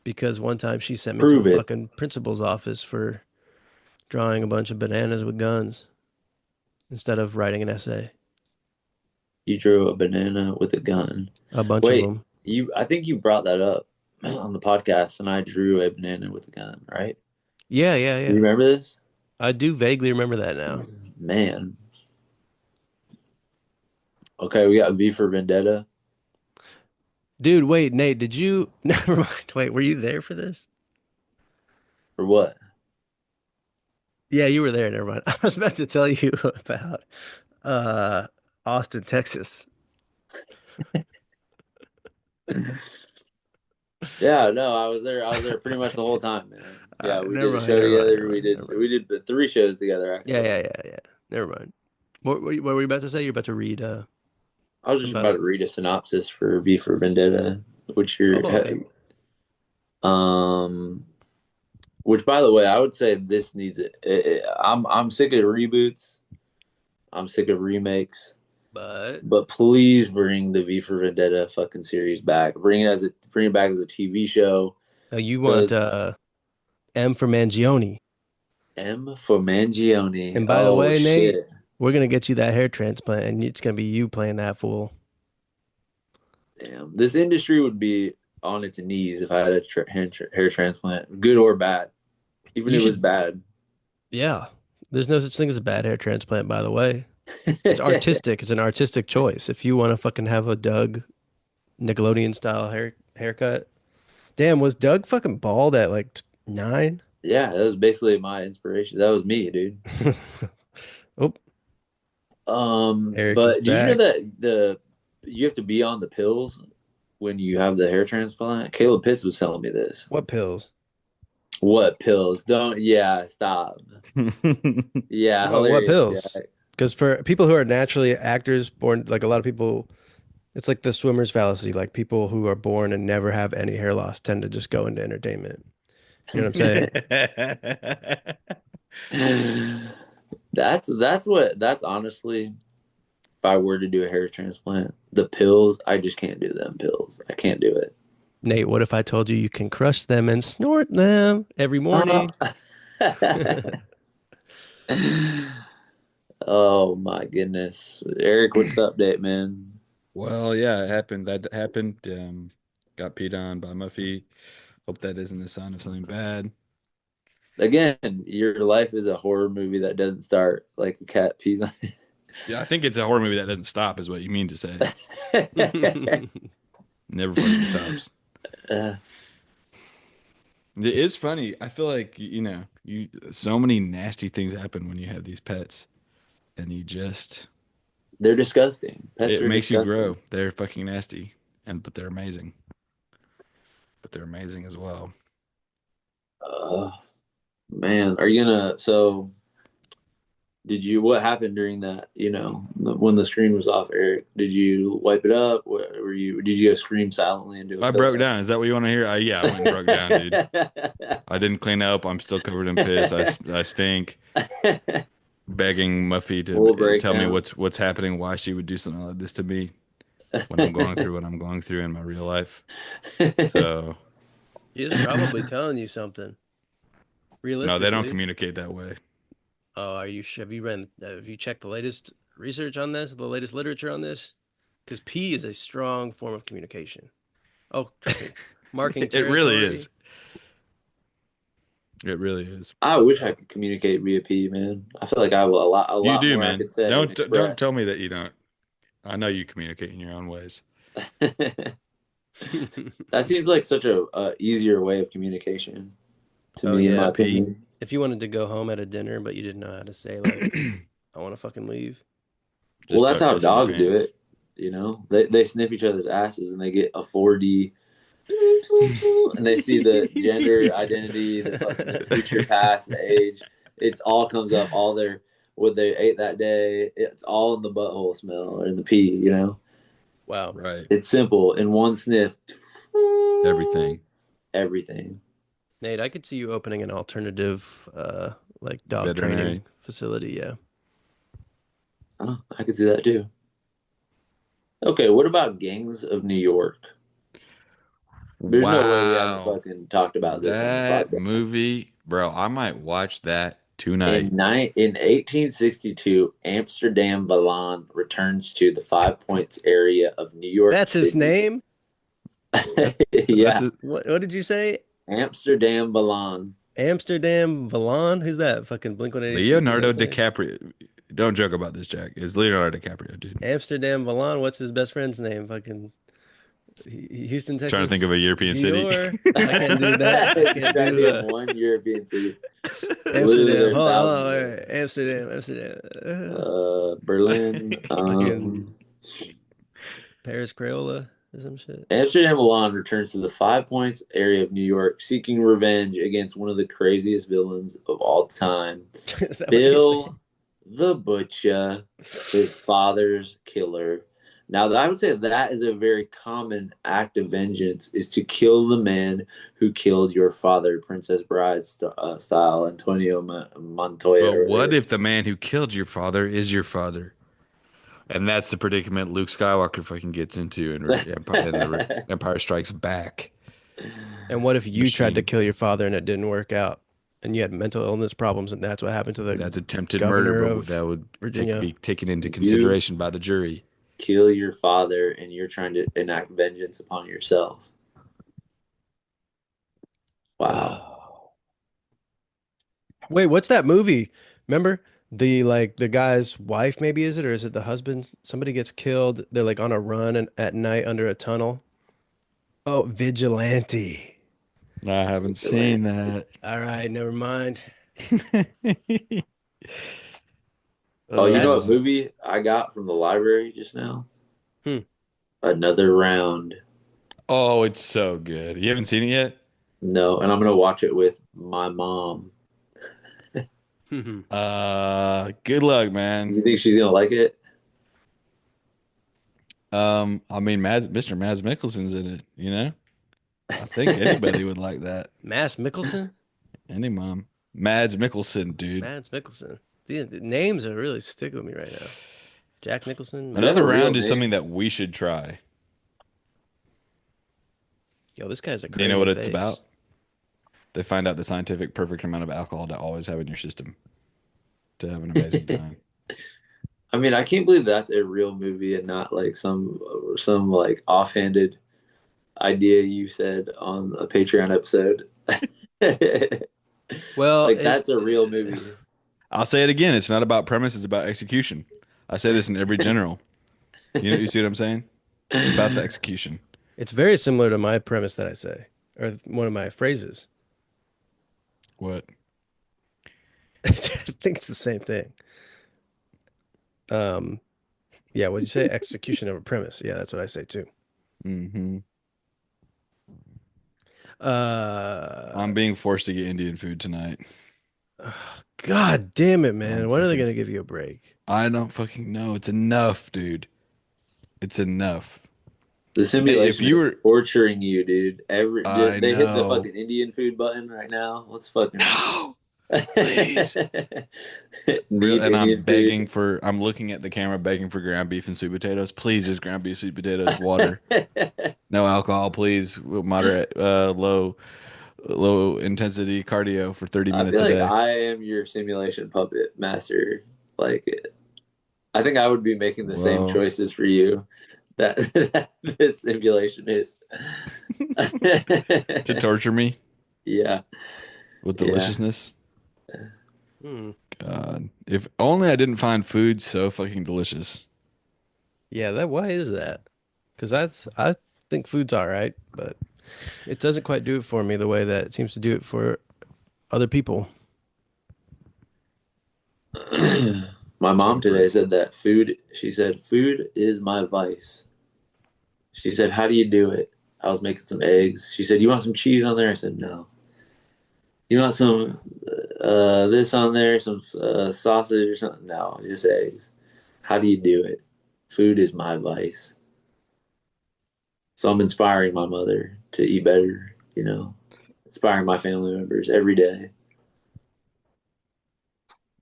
because one time she sent me to the prove it. fucking principal's office for drawing a bunch of bananas with guns instead of writing an essay. You drew a banana with a gun. A bunch of Wait, them. I think you brought that up on the podcast, and I drew a banana with a gun, right? Yeah, yeah, You yeah. remember this? I do vaguely remember that now. Man. Okay, we got V for Vendetta. Dude, wait, Nate, did you never mind. Wait, were you there for this? For what? Yeah, you were there, never mind. I was about to tell you about uh Austin, Texas. Yeah, no, I was there. I was there pretty much the whole time, man. Yeah, we Never did a mind, show never mind, together. never We mind, did never mind. we did three shows together Yeah, actually. yeah, yeah, yeah. Never mind. What were you about to say? You're about to read I was just something about about it. to read a synopsis for V for Vendetta, which you're Oh, okay. um which by the way, I would say this needs it. I'm sick of reboots. I'm sick of remakes. But But please bring the V for Vendetta fucking series back. Bring it back as a TV show. you want Because M for Mangione. M for Mangione. And by the Oh way, Nate, shit. we're gonna get you that hair transplant, and it's gonna be you playing that fool. Damn. This industry would be on its knees if I had a hair transplant, good or bad. Even You if it was should, bad. yeah. There's no such thing as a bad hair transplant, by the way. It's artistic. It's an artistic choice. If you want to fucking have a Doug Nickelodeon style haircut. Damn, was Doug fucking bald at like 9? Yeah, that was basically my inspiration. That was me, dude. Oh, Eric is But do you know back. that you have to be on the pills when you have the hair transplant? Caleb Pitts was telling me this. What pills? What pills? Don't, yeah, stop. Yeah, What hilarious, pills? Jack. Because for people who are naturally actors, born like a lot of people, it's like the swimmer's fallacy. Like people who are born and never have any hair loss tend to just go into entertainment. You know what I'm saying? That's honestly, if I were to do a hair transplant, the pills, I just can't do them pills. I can't do it. Nate, what if I told you you can crush them and snort them every Oh. morning? Oh my goodness. Eric, what's the update, man? Well, yeah, it happened. That happened. Got peed on by Muffy. Hope that isn't the sign of something bad. Again, your life is a horror movie that doesn't start like a cat pees on Yeah, I think it's a horror movie that doesn't stop, is what you mean to say. it. Never fucking stops. Uh, It is funny. I feel like, you so many nasty things happen when you have these pets, and they're disgusting. Pets it are makes you disgusting. grow. They're fucking nasty, but they're amazing. But they're amazing as well. Uh, man, are you gonna? So, did you? What happened during that? When the screen was off, Eric. Did you wipe it up? Were you? Did you go scream silently into a I broke pillow? down. Is that what you want to hear? Yeah, I went and broke down, dude. I didn't clean up. I'm still covered in piss. I stink. Begging Muffy Full to tell me breakdown. what's happening, why she would do something like this to me when I'm going through what I'm going through in my real life. So, He is probably telling you something. no, they don't Realistically. communicate that way. Oh, have you checked the latest research on this, the latest literature on this? Because P is a strong form of communication. Oh, trust me. Marking It really is. territory. It really is. I wish I could communicate via P, man. I feel like I have a You lot do, more I man. could say and Don't express. tell me that you don't. I know you communicate in your own ways. That seems like such a easier way of communication to Oh me, in my yeah. P. opinion. If you wanted to go home at a dinner, but you didn't know how to say like, I want to fucking leave. Well, Just that's tuck how piss in your dogs do pants. it. They sniff each other's asses and they get a 4D, and they see the gender identity, the future, past, the age. It's all comes up. All their what they ate that day. It's all in the butthole smell or in the pee. Wow. Right. It's simple. In one sniff, Everything. everything. Nate, I could see you opening an alternative like dog training Veterinary. facility, yeah. Oh, I could see that too. Okay, what about Gangs of New York? There's no way we haven't Wow. fucking talked about this on the That podcast. movie, bro, I might watch that tonight. In 1862, Amsterdam Milan returns to the Five Points area of New York That's his City. name? That's Yeah, it. What did you say? Amsterdam Milan. Amsterdam Valon? Who's that? Fucking Blink 182. You know what I'm Leonardo saying? DiCaprio. Don't joke about this, Jack. It's Leonardo DiCaprio, dude. Amsterdam Valon. What's his best friend's name? Fucking Houston, Trying to think of Texas. a European city. Dior. I can't do that. I Just can't trying to do think of one European city. Literally, Amsterdam. there's Hold thousands on. of Wait, them. wait. Amsterdam. Amsterdam. Berlin. Fucking Paris Crayola or some shit. Amsterdam Milan returns to the Five Points area of New York, seeking revenge against one of the craziest villains of all time, Is that what they say? Bill the Butcher, his father's killer. Now, I would say that is a very common act of vengeance: is to kill the man who killed your father, Princess Bride style, Antonio Montoya But or what whatever. if the man who killed your father is your father? And that's the predicament Luke Skywalker fucking gets into in the Empire Strikes Back And what if you tried to machine. kill your father and it didn't work out? And you had mental illness problems, and that's what happened to the That's attempted murder, governor but of that would Virginia. be taken into You consideration by the jury. kill your father and you're trying to enact vengeance upon yourself. Wow. Wait, what's that movie? Remember the guy's wife, maybe is it, or is it the husband? Somebody gets killed. They're like on a run and at night under a tunnel. Oh, Vigilante. I haven't seen that. All right, never mind. Oh, you know what That's Uh, movie I got from the library just now? hmm. Another Round. oh, it's so good. You haven't seen it yet? No, and I'm gonna watch it with my mom. Good luck, man. You think she's gonna like it? I mean, Mr. Mads Mikkelsen's in it. I think anybody would like that. Mass Mikkelsen? Any mom. Mads Mikkelsen, dude. Mads Mikkelsen. The names are really sticking with me right now. Jack Nicholson, Is that Mads a Another real round Mikkelsen. is something name? that we should try. Yo, this guy's a Do you know crazy what it's face. about? They find out the scientific perfect amount of alcohol to always have in your system to have an amazing time. I mean, I can't believe that's a real movie and not like some like offhanded idea you said on a Patreon episode. Well, Like that's a real movie. I'll say it again. It's not about premise. It's about execution. I say this in every general. You see what I'm saying? It's about the execution. it's very similar to my premise that I say, or one of my phrases. What? I think it's the same thing. Um, yeah, what'd you say? Execution of a premise. Yeah, that's what I say too. Hmm. Uh, I'm being forced to get Indian food tonight. God damn it, I'm man. When are they fucking. gonna give you a break? I don't fucking know. It's enough, dude. It's enough. The Hey, if simulation you is were, torturing you, dude. I They hit the know. fucking Indian food button right now. Let's fucking No, please. Real, need and Indian food. I'm looking at the camera begging for ground beef and sweet potatoes. Please, just ground beef, sweet potatoes, water, no alcohol, please. Moderate, low intensity cardio for 30 I minutes feel a like day. I am your simulation puppet master. Like, I think I would be making the same Whoa. choices for you that, that this simulation is. To torture me Yeah, with yeah. deliciousness. Hmm. God, if only I didn't find food so fucking delicious. Yeah, that why is that? Because I think food's all right, but it doesn't quite do it for me the way that it seems to do it for other people. My mom So for today said that she said, food is my vice. She said, how do you do it? I was making some eggs. She said, you want some cheese on there? I said, no. You want some this on there, some sausage or something? No, just eggs. How do you do it? Food is my vice. So I'm inspiring my mother to eat better, inspiring my family members every day.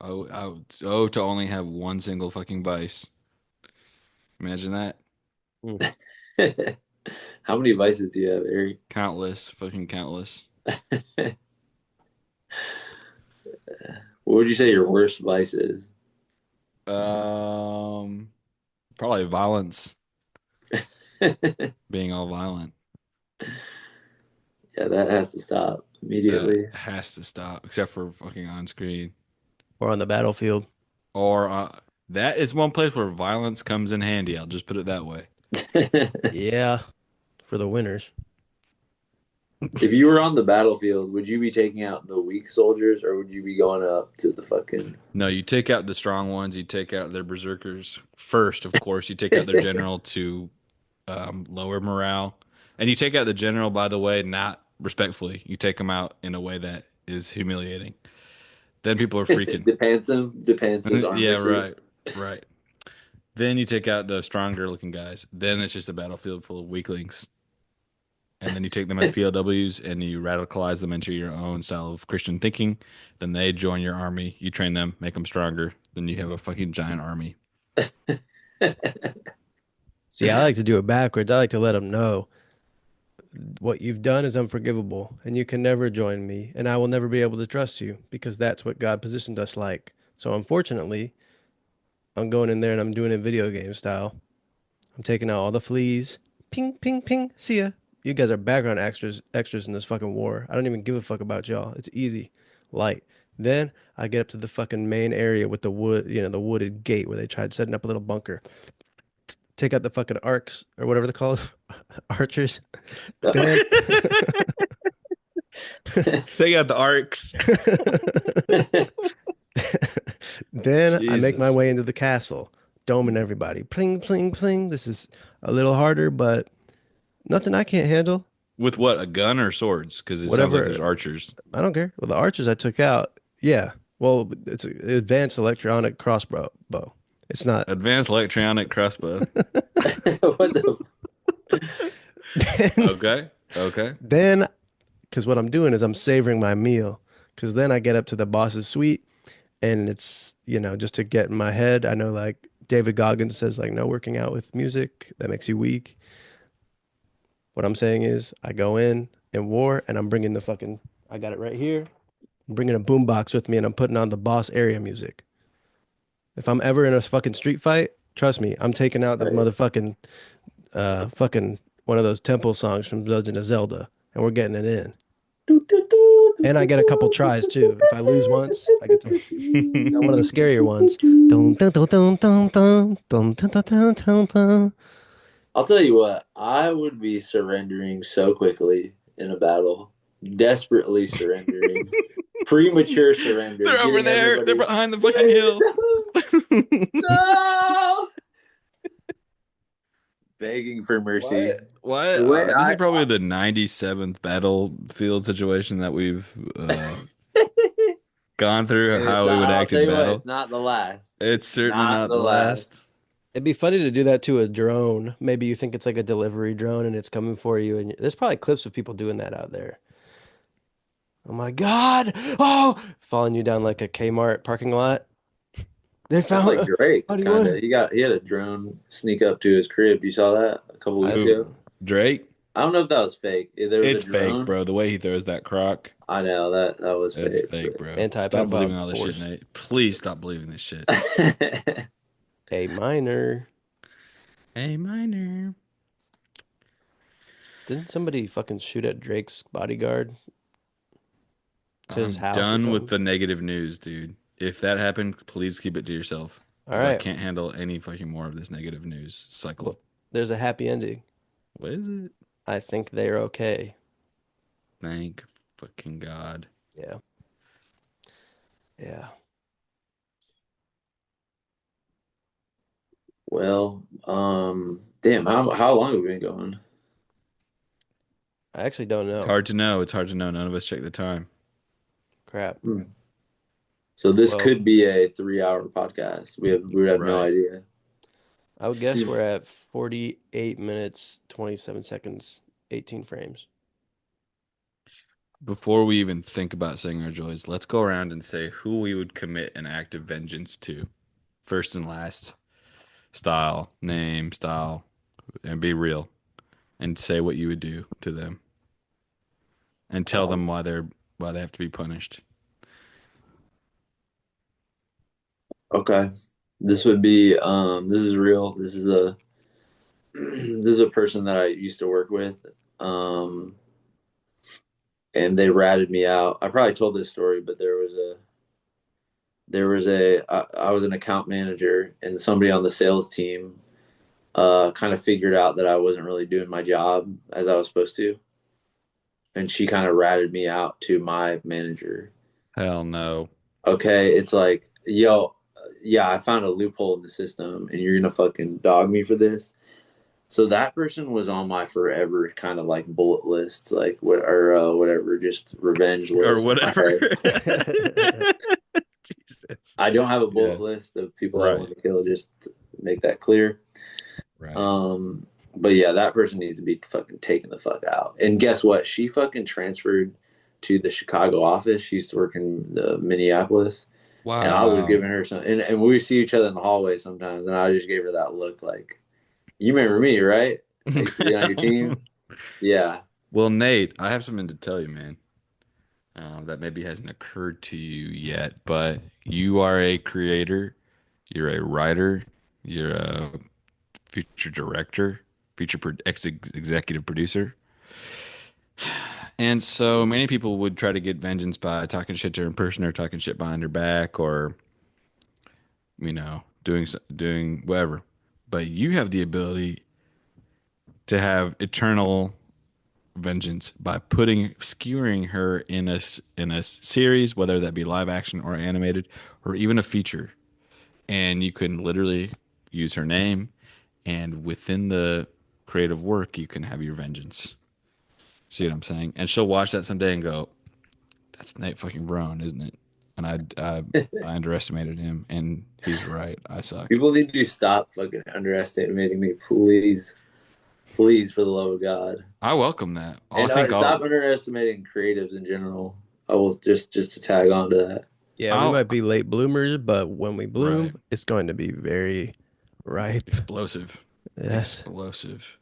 to only have one single fucking vice. Imagine that. Hmm. How many vices do you have, Eric? Countless, fucking countless. What would you say your worst vice is? Um, Probably violence, Yeah, being all violent. that has to stop That immediately. has to stop, except for fucking on screen. Or on the battlefield. Or that is one place where violence comes in handy. I'll just put it that way. Yeah, for the winners. If you were on the battlefield, would you be taking out the weak soldiers or would you be going up to the fucking No, you take out the strong ones. You take out their berserkers first, of course. You take out their general to lower morale, and you take out the general, by the way, not respectfully. You take them out in a way that is humiliating. Then people are freaking. depends his armor Yeah, suit? right, right. Then you take out the stronger looking guys. Then it's just a battlefield full of weaklings. And then you take them as POWs and you radicalize them into your own style of Christian thinking. Then they join your army. You train them, make them stronger. Then you have a fucking giant army. See, I like to do it backwards. I like to let them know what you've done is unforgivable and you can never join me and I will never be able to trust you because that's what God positioned us like. So unfortunately, I'm going in there and I'm doing it video game style. I'm taking out all the fleas. Ping, ping, ping. See ya. You guys are background extras in this fucking war. I don't even give a fuck about y'all. It's easy, light. Then I get up to the fucking main area with the wood, the wooded gate where they tried setting up a little bunker. Take out the fucking arcs or whatever they're called, archers. Then, They got the arcs. then I make my Jesus. way into the castle, doming everybody. Pling, pling, pling. This is a little harder, but nothing I can't handle. With what? A gun or swords? Because it sounds like Whatever. there's archers. I don't care. Well, the archers I took out, yeah. Well, it's an advanced electronic crossbow. Bow. It's not. Advanced electronic crossbow. What the Then, Okay. Okay. then, because what I'm doing is I'm savoring my meal. Because then I get up to the boss's suite, and it's just to get in my head. I know like David Goggins says like no working out with music that makes you weak. What I'm saying is, I go in war, and I'm bringing the fucking. I got it right here. I'm bringing a boombox with me, and I'm putting on the boss area music. If I'm ever in a fucking street fight, trust me, I'm taking out the Right. motherfucking, fucking one of those temple songs from Legend of Zelda, and we're getting it in. And I get a couple tries too. If I lose once, I get to one of the scarier ones. Dun, dun, dun, dun, dun, dun, dun, dun, dun, dun, dun, dun. I'll tell you what, I would be surrendering so quickly in a battle, desperately surrendering, premature surrender, They're over getting there. They're everybody, behind the fucking please, hill. no, begging for mercy. What? What? The way This is probably the 97th battlefield situation that we've gone through, and it's how we not, would I'll act tell in you what, battle. it's not the last. It's It's certainly not not the the last. last. It'd be funny to do that to a drone. Maybe you think it's like a delivery drone and it's coming for you. And there's probably clips of people doing that out there. Oh my God. Oh, following you down like a Kmart parking lot. They Sounds like found, Drake, how do you kind want? of. He had a drone sneak up to his crib. You saw that a couple I weeks Who? ago. assume. Drake? I don't know if that was fake. There was a It's fake, drone. bro. The way he throws that croc, I know that was it's fake. fake, bro. Stop believing Anti-pedophile all this shit, force. Nate. Please stop believing this shit. A minor. Hey, minor. Didn't somebody fucking shoot at Drake's bodyguard to his I'm house or done with something? the negative news, dude. If that happened, please keep it to yourself All because I right. can't handle any fucking more of this negative news cycle. Well, there's a happy ending. What is it? I think they're okay. Thank fucking God. Yeah. Yeah. Well, damn, how long have we been going? I actually don't It's know. hard to know. It's hard to know. None of us check the time. Crap. Hmm. So this Well, could be a 3 hour podcast. We would have no Right. idea. I would guess we're at 48 minutes, 27 seconds, 18 frames. Before we even think about saying our joys, let's go around and say who we would commit an act of vengeance to. First and last, style, name, style, and be real and say what you would do to them and tell Um, them why they have to be punished. okay, this would be this is real. This is a this is a person that I used to work with. Um, and they ratted me out. I probably told this story, but I was an account manager, and somebody on the sales team kind of figured out that I wasn't really doing my job as I was supposed to, and she kind of ratted me out to my manager. Hell no. Okay, it's like, yo, yeah, I found a loophole in the system, and you're gonna fucking dog me for this. So that person was on my forever kind of like bullet list, like what or whatever, just revenge Or list in my whatever. head. Jesus. I don't have a Yeah. bullet list of people I Right. want to kill. Just to make that clear. Right. But yeah, that person needs to be fucking taken the fuck out. And guess what? She fucking transferred to the Chicago office. She used to work in the Minneapolis, and I was Wow. giving her some. And we see each other in the hallway sometimes, and I just gave her that look, like, you remember me, right? I used to be on your team. Yeah. Well, Nate, I have something to tell you, man. That maybe hasn't occurred to you yet, but you are a creator, you're a writer, you're a feature director, executive producer. And so many people would try to get vengeance by talking shit to her in person or talking shit behind her back or, doing whatever. But you have the ability to have eternal vengeance by skewering her in a series, whether that be live action or animated, or even a feature. And you can literally use her name, and within the creative work, you can have your vengeance. See what I'm saying? And she'll watch that someday and go, "That's Nate fucking Brown, isn't it?" And I underestimated him, and he's right. I suck. People need to stop fucking underestimating me, please. Please, for the love of God. I welcome that. I And think stop underestimating creatives in general. I will just to tag on to that. Yeah, we I'll might be late bloomers, but when we right. bloom, it's going to be very ripe. Explosive. Yes. Explosive.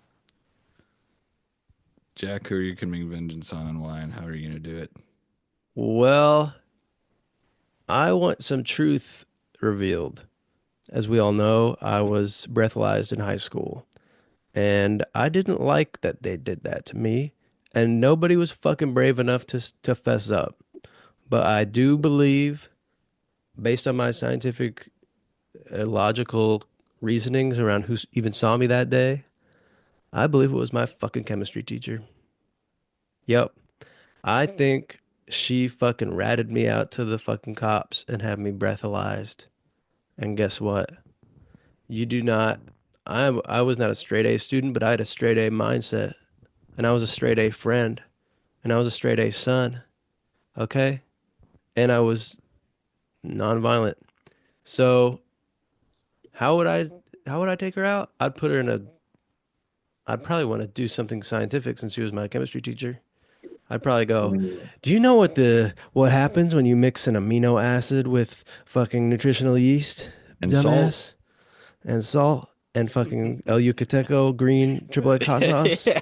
Jack, who are you committing vengeance on and why, and how are you gonna do it? Well, I want some truth revealed. As we all know, I was breathalyzed in high school, and I didn't like that they did that to me, and nobody was fucking brave enough to fess up. But I do believe, based on my scientific, logical reasonings around who even saw me that day, I believe it was my fucking chemistry teacher. Yep. I think she fucking ratted me out to the fucking cops and had me breathalyzed. And guess what? You do not. I was not a straight A student, but I had a straight A mindset, and I was a straight A friend, and I was a straight A son. Okay, and I was nonviolent. So how would I how would I take her out? I'd put her in a. I'd probably want to do something scientific since she was my chemistry teacher. I'd probably go, Mm. do you know what happens when you mix an amino acid with fucking nutritional yeast, And salt. dumbass? And salt and fucking El Yucateco green triple X hot sauce. Yeah.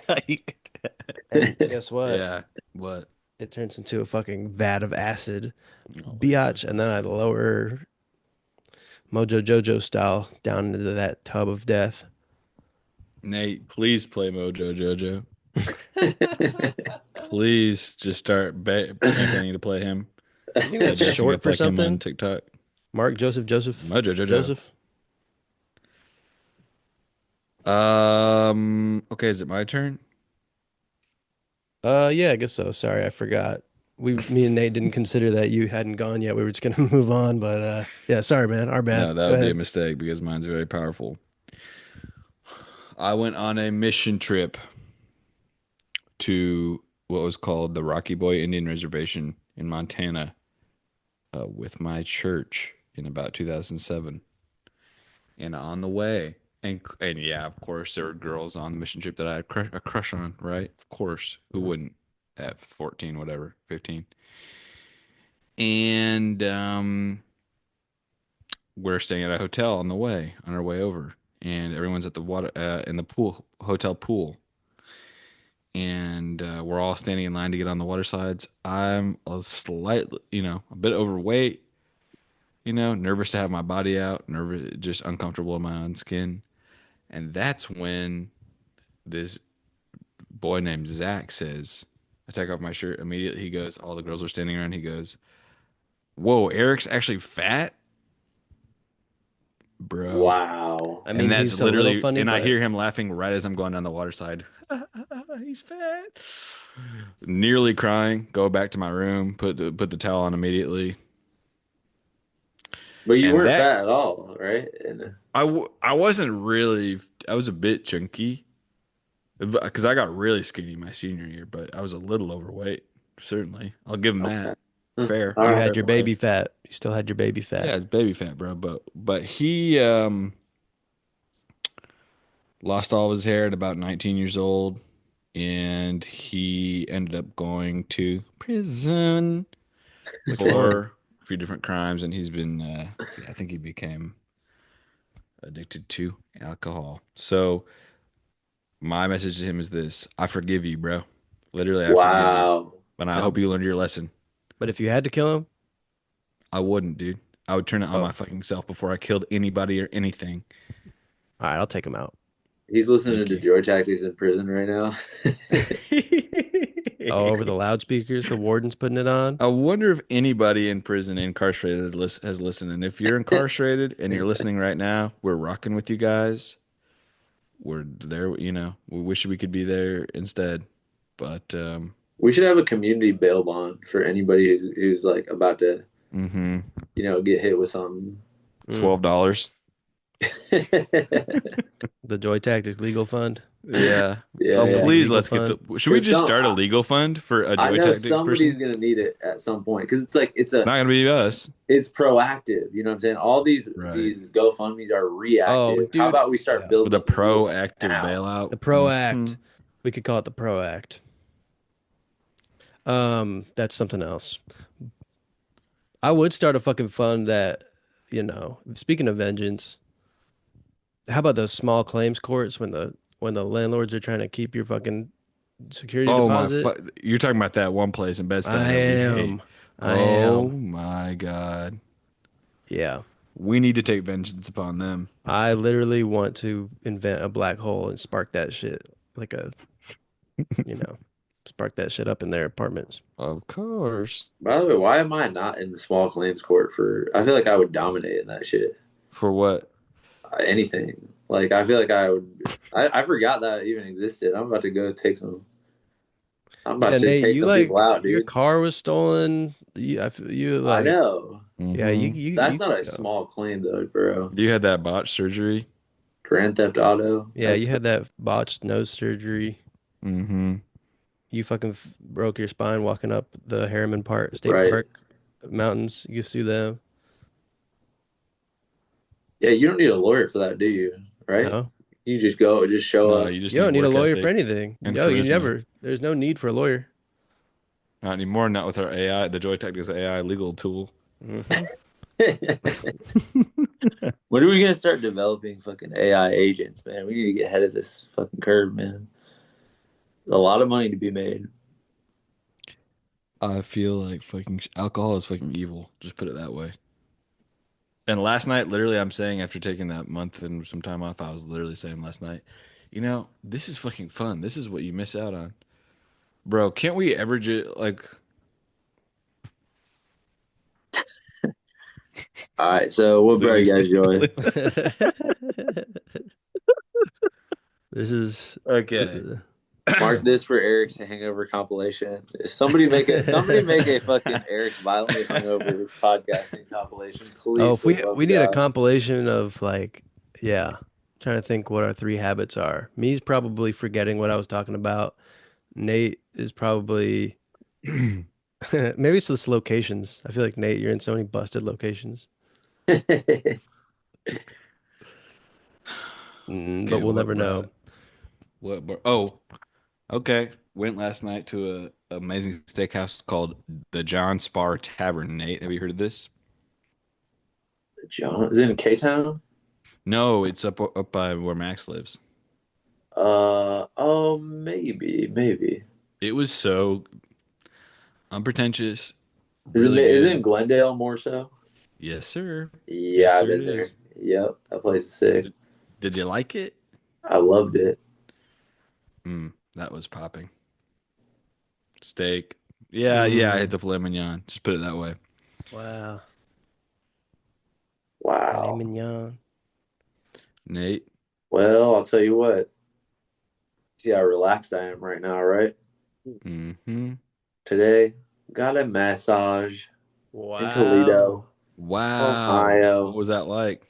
And guess what? Yeah. What? It turns into a fucking vat of acid, Oh my God. biatch, and then I lower her Mojo Jojo style down into that tub of death. Nate, please play Mojo Jojo. Please just start campaigning to play him. I think By that's dressing short up for like him on something. TikTok. Mark Joseph Mojo Jojo. Joseph. Okay, is it my turn? Yeah, I guess so. Sorry, I forgot. Me and Nate didn't consider that you hadn't gone yet. We were just gonna move on, but yeah, sorry, man. Our bad. No, that Go would be a ahead. mistake because mine's very powerful. I went on a mission trip to what was called the Rocky Boy Indian Reservation in Montana with my church in about 2007. And on the way, and yeah, of course, there were girls on the mission trip that I had a crush on, right? Of course, who wouldn't at 14, whatever, 15. And we're staying at a hotel on the way, on our way over, and everyone's at the water in the pool, hotel pool, and we're all standing in line to get on the water slides. I'm a slightly, a bit overweight, nervous to have my body out, nervous, just uncomfortable in my own skin. And that's when this boy named Zach says, I take off my shirt immediately. He goes, all the girls are standing around. He goes, "Whoa, Eric's actually fat, bro." Wow. I And mean, that's he's a little literally, funny, and I but hear him laughing right as I'm going down the water side. He's fat. Nearly crying. Go back to my room. Put the towel on immediately. But you And weren't that fat at all, right? And I wasn't really. I was a bit chunky because I got really skinny my senior year, but I was a little overweight. Certainly, I'll give him okay. that. Fair, All you right. had fair your play. baby fat. You still had your baby fat. Yeah, it's baby fat, bro. But he lost all of his hair at about 19 years old, and he ended up going to prison Which one? for a few different crimes, and he's been yeah, I think he became addicted to alcohol. So my message to him is this: I forgive you, bro. Literally, I forgive you, Wow. but I No, hope you learned your lesson. but if you had to kill him, I wouldn't, dude. I would turn it on oh, my fucking self before I killed anybody or anything. all right, I'll take him out. He's listening Thank to you. Joy Tactics in prison right now. Oh, over the loudspeakers, the warden's putting it on. I wonder if anybody in prison incarcerated has listened. And if you're incarcerated and you're listening right now, we're rocking with you guys. We're there, we wish we could be there instead. But We should have a community bail bond for anybody who's like about to, mm-hmm. get hit with something. Mm, $12. the Joy Tactics Legal Fund, Yeah. Yeah, Oh, yeah. community please legal let's get fund. should we Because just start a legal fund for a I Joy know Tactics somebody's person? gonna need it at some point because it's like It's not gonna be us. it's proactive. You know what I'm saying? All Right. these GoFundmes are Oh, reactive. How dude, about we start yeah, With a building the legal fund proactive now? bailout. the Pro Mhm. Act. We could call it the Pro Act. That's something else. I would start a fucking fund that, speaking of vengeance, how about those small claims courts when the landlords are trying to keep your fucking security Oh my, deposit? you're talking about that one place in Bed-Stuy I that we hate. am. I Oh am. my God. Yeah. We need to take vengeance upon them. I literally want to invent a black hole and spark that shit like a, you know, spark that shit up in their apartments. Of course. By the way, why am I not in the small claims court for? I feel like I would dominate in that shit. For what? Anything. Like I feel like I would. I forgot that even existed. I'm about to go take some. I'm about Yeah, to Nate, take you some people like out, your dude. car was stolen. You I like, know. yeah, you Hmm. you That's you not a yeah. small claim though, bro. You had that botched surgery. Grand Theft Auto. Yeah, you That's had that botched nose surgery. Hmm. You fucking broke your spine walking up the Harriman Park State right. Park mountains. You sue them. Yeah, you don't need a lawyer for that, do you? Right? No, You just go, just show No, up. you just you need don't need a work lawyer for ethic anything. and No, you charisma. never. There's no need for a lawyer. Not anymore, not with our AI, the Joy Tactics AI legal tool. Hmm. When are we gonna start developing fucking AI agents, man? We need to get ahead of this fucking curve, man. A lot of money to be made. I feel like fucking alcohol is fucking evil. Just put it that way. And last night, literally, I'm saying after taking that month and some time off, I was literally saying last night, this is fucking fun. This is what you miss out on. Bro, can't we ever just like All right, so what brought losing you guys joy? This is Okay. Mark this for Eric's hangover compilation. Somebody make a fucking Eric's violently hungover podcasting compilation, oh, please, if for we the love we of need a God. compilation of like, yeah, trying to think what our three habits are. Me's probably forgetting what I was talking about. Nate is probably maybe it's just locations. I feel like Nate, you're in so many busted locations. But Okay, we'll what never brought know. oh, okay. Went last night to a amazing steakhouse called the John Spar Tavern. Nate, have you heard of this? John is it in K Town? No, it's up by where Max lives. Oh, maybe. It was so unpretentious, Is it really is it in good. Glendale more so? Yes, sir. Yes, Yeah, I've sir, it been there. is. Yep, that place is sick. Did, did you like it? I loved it. That was popping. Steak. Yeah, yeah, I hit the filet mignon. Just put it that way. Wow. Filet Wow. mignon. Nate. Well, I'll tell you what. See how relaxed I am right now, right? Hmm. Today, got a massage in Wow. Toledo, Wow. What Ohio. was that like?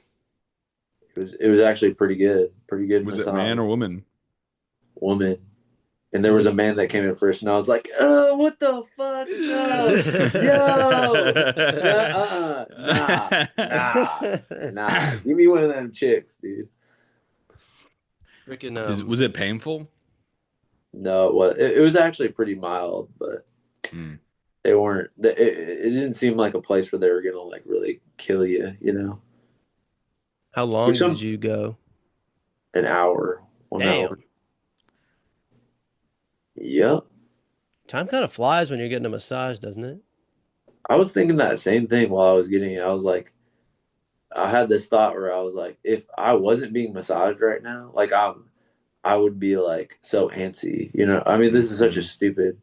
It was actually pretty good. Pretty good Was it man massage. or woman? Woman. And there Was was it a man that came in first, and I was like, "Oh, what the fuck? No, yo, no, nah. Give me one of them chicks, dude." freaking Was it painful? No, it was actually pretty mild, but Mm. they weren't. It didn't seem like a place where they were gonna like really kill you, you know. how For long did some you go? an hour, 1 hour. Damn. Yep. Time kind of flies when you're getting a massage, doesn't it? I was thinking that same thing while I was getting it. I was like, I had this thought where I was like, if I wasn't being massaged right now, like I would be like so antsy, you know. I mean, this is such a Hmm. stupid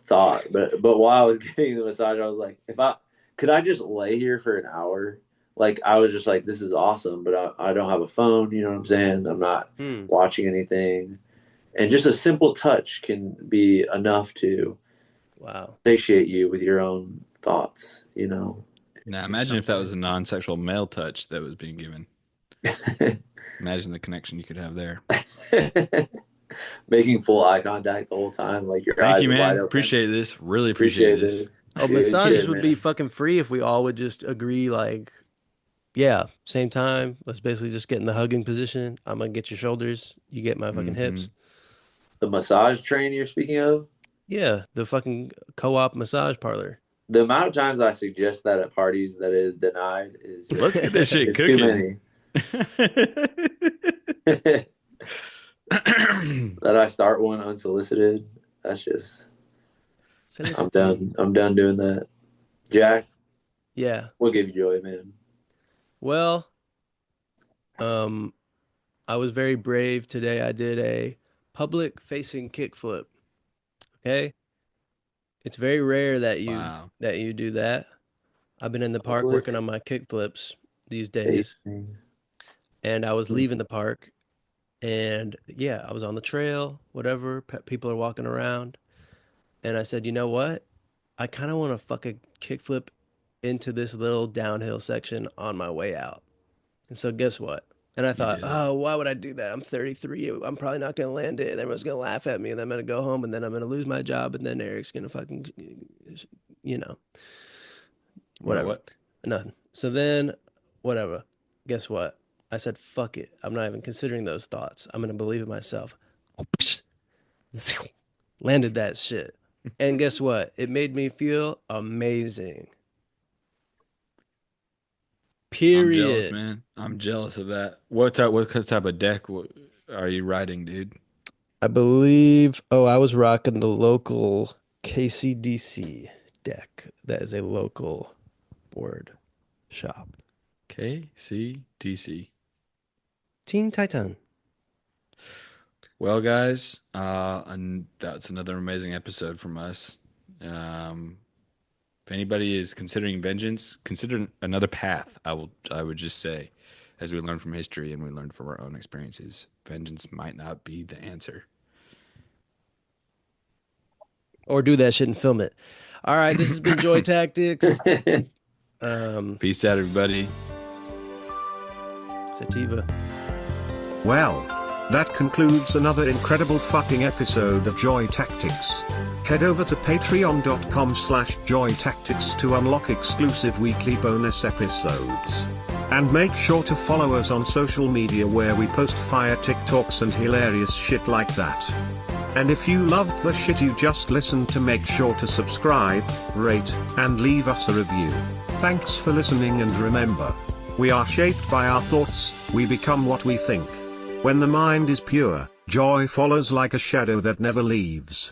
thought, but while I was getting the massage, I was like, if I could, I just lay here for an hour. Like I was just like, this is awesome, but I don't have a phone. You know what I'm saying? I'm not Hmm. watching anything, and just a simple touch can be enough to Wow. satiate you with your own thoughts. You know. Now It's imagine if that was a something. non-sexual male touch that was being given. Imagine the connection you could have there. Making full eye contact the whole time, like your Thank eyes you, are wide man. open. Appreciate this. Really appreciate Appreciate this. this. Oh, Good massages shit, would be man. fucking free if we all would just agree, like, yeah, same time. Let's basically just get in the hugging position. I'm gonna get your shoulders. You get my fucking Hmm. hips. The massage train you're speaking of, Yeah, the fucking co-op massage parlor. the amount of times I suggest that at parties that is denied is Let's just get this shit is too cooking. many. that I start one unsolicited. That's just I'm Felicity. done. I'm done doing that. Jack, Yeah. what gave you joy, man? Well, um, I was very brave today. I did a public facing kickflip. Okay. It's very rare Wow. that you do that. I've been in the park working Public on my kickflips these days, facing. and I was leaving the park, and yeah, I was on the trail, whatever. People are walking around, and I said, you know what? I kind of want to fucking kickflip into this little downhill section on my way out. And so guess what? And I You thought, did it. oh, why would I do that? I'm 33. I'm probably not going to land it. And everyone's going to laugh at me. And I'm going to go home. And then I'm going to lose my job. And then Eric's going to fucking, you know, What? whatever. What? Nothing. So then, whatever. Guess what? I said, fuck it. I'm not even considering those thoughts. I'm going to believe in myself. Landed that shit. And guess what? It made me feel amazing. I'm jealous, Period. man. I'm jealous of that. What type of deck are you riding, dude? I believe, oh, I was rocking the local KCDC deck. That is a local board shop. KCDC. Teen Titan. Well, guys, and that's another amazing episode from us. If anybody is considering vengeance, consider another path. I would just say, as we learn from history and we learn from our own experiences, vengeance might not be the answer. Or do that shit and film it. All right, this has been Joy Tactics. Peace out, everybody. Sativa. Well, that concludes another incredible fucking episode of Joy Tactics. Head over to patreon.com/joytactics to unlock exclusive weekly bonus episodes. And make sure to follow us on social media where we post fire TikToks and hilarious shit like that. And if you loved the shit you just listened to, make sure to subscribe, rate, and leave us a review. Thanks for listening, and remember, we are shaped by our thoughts, we become what we think. When the mind is pure, joy follows like a shadow that never leaves.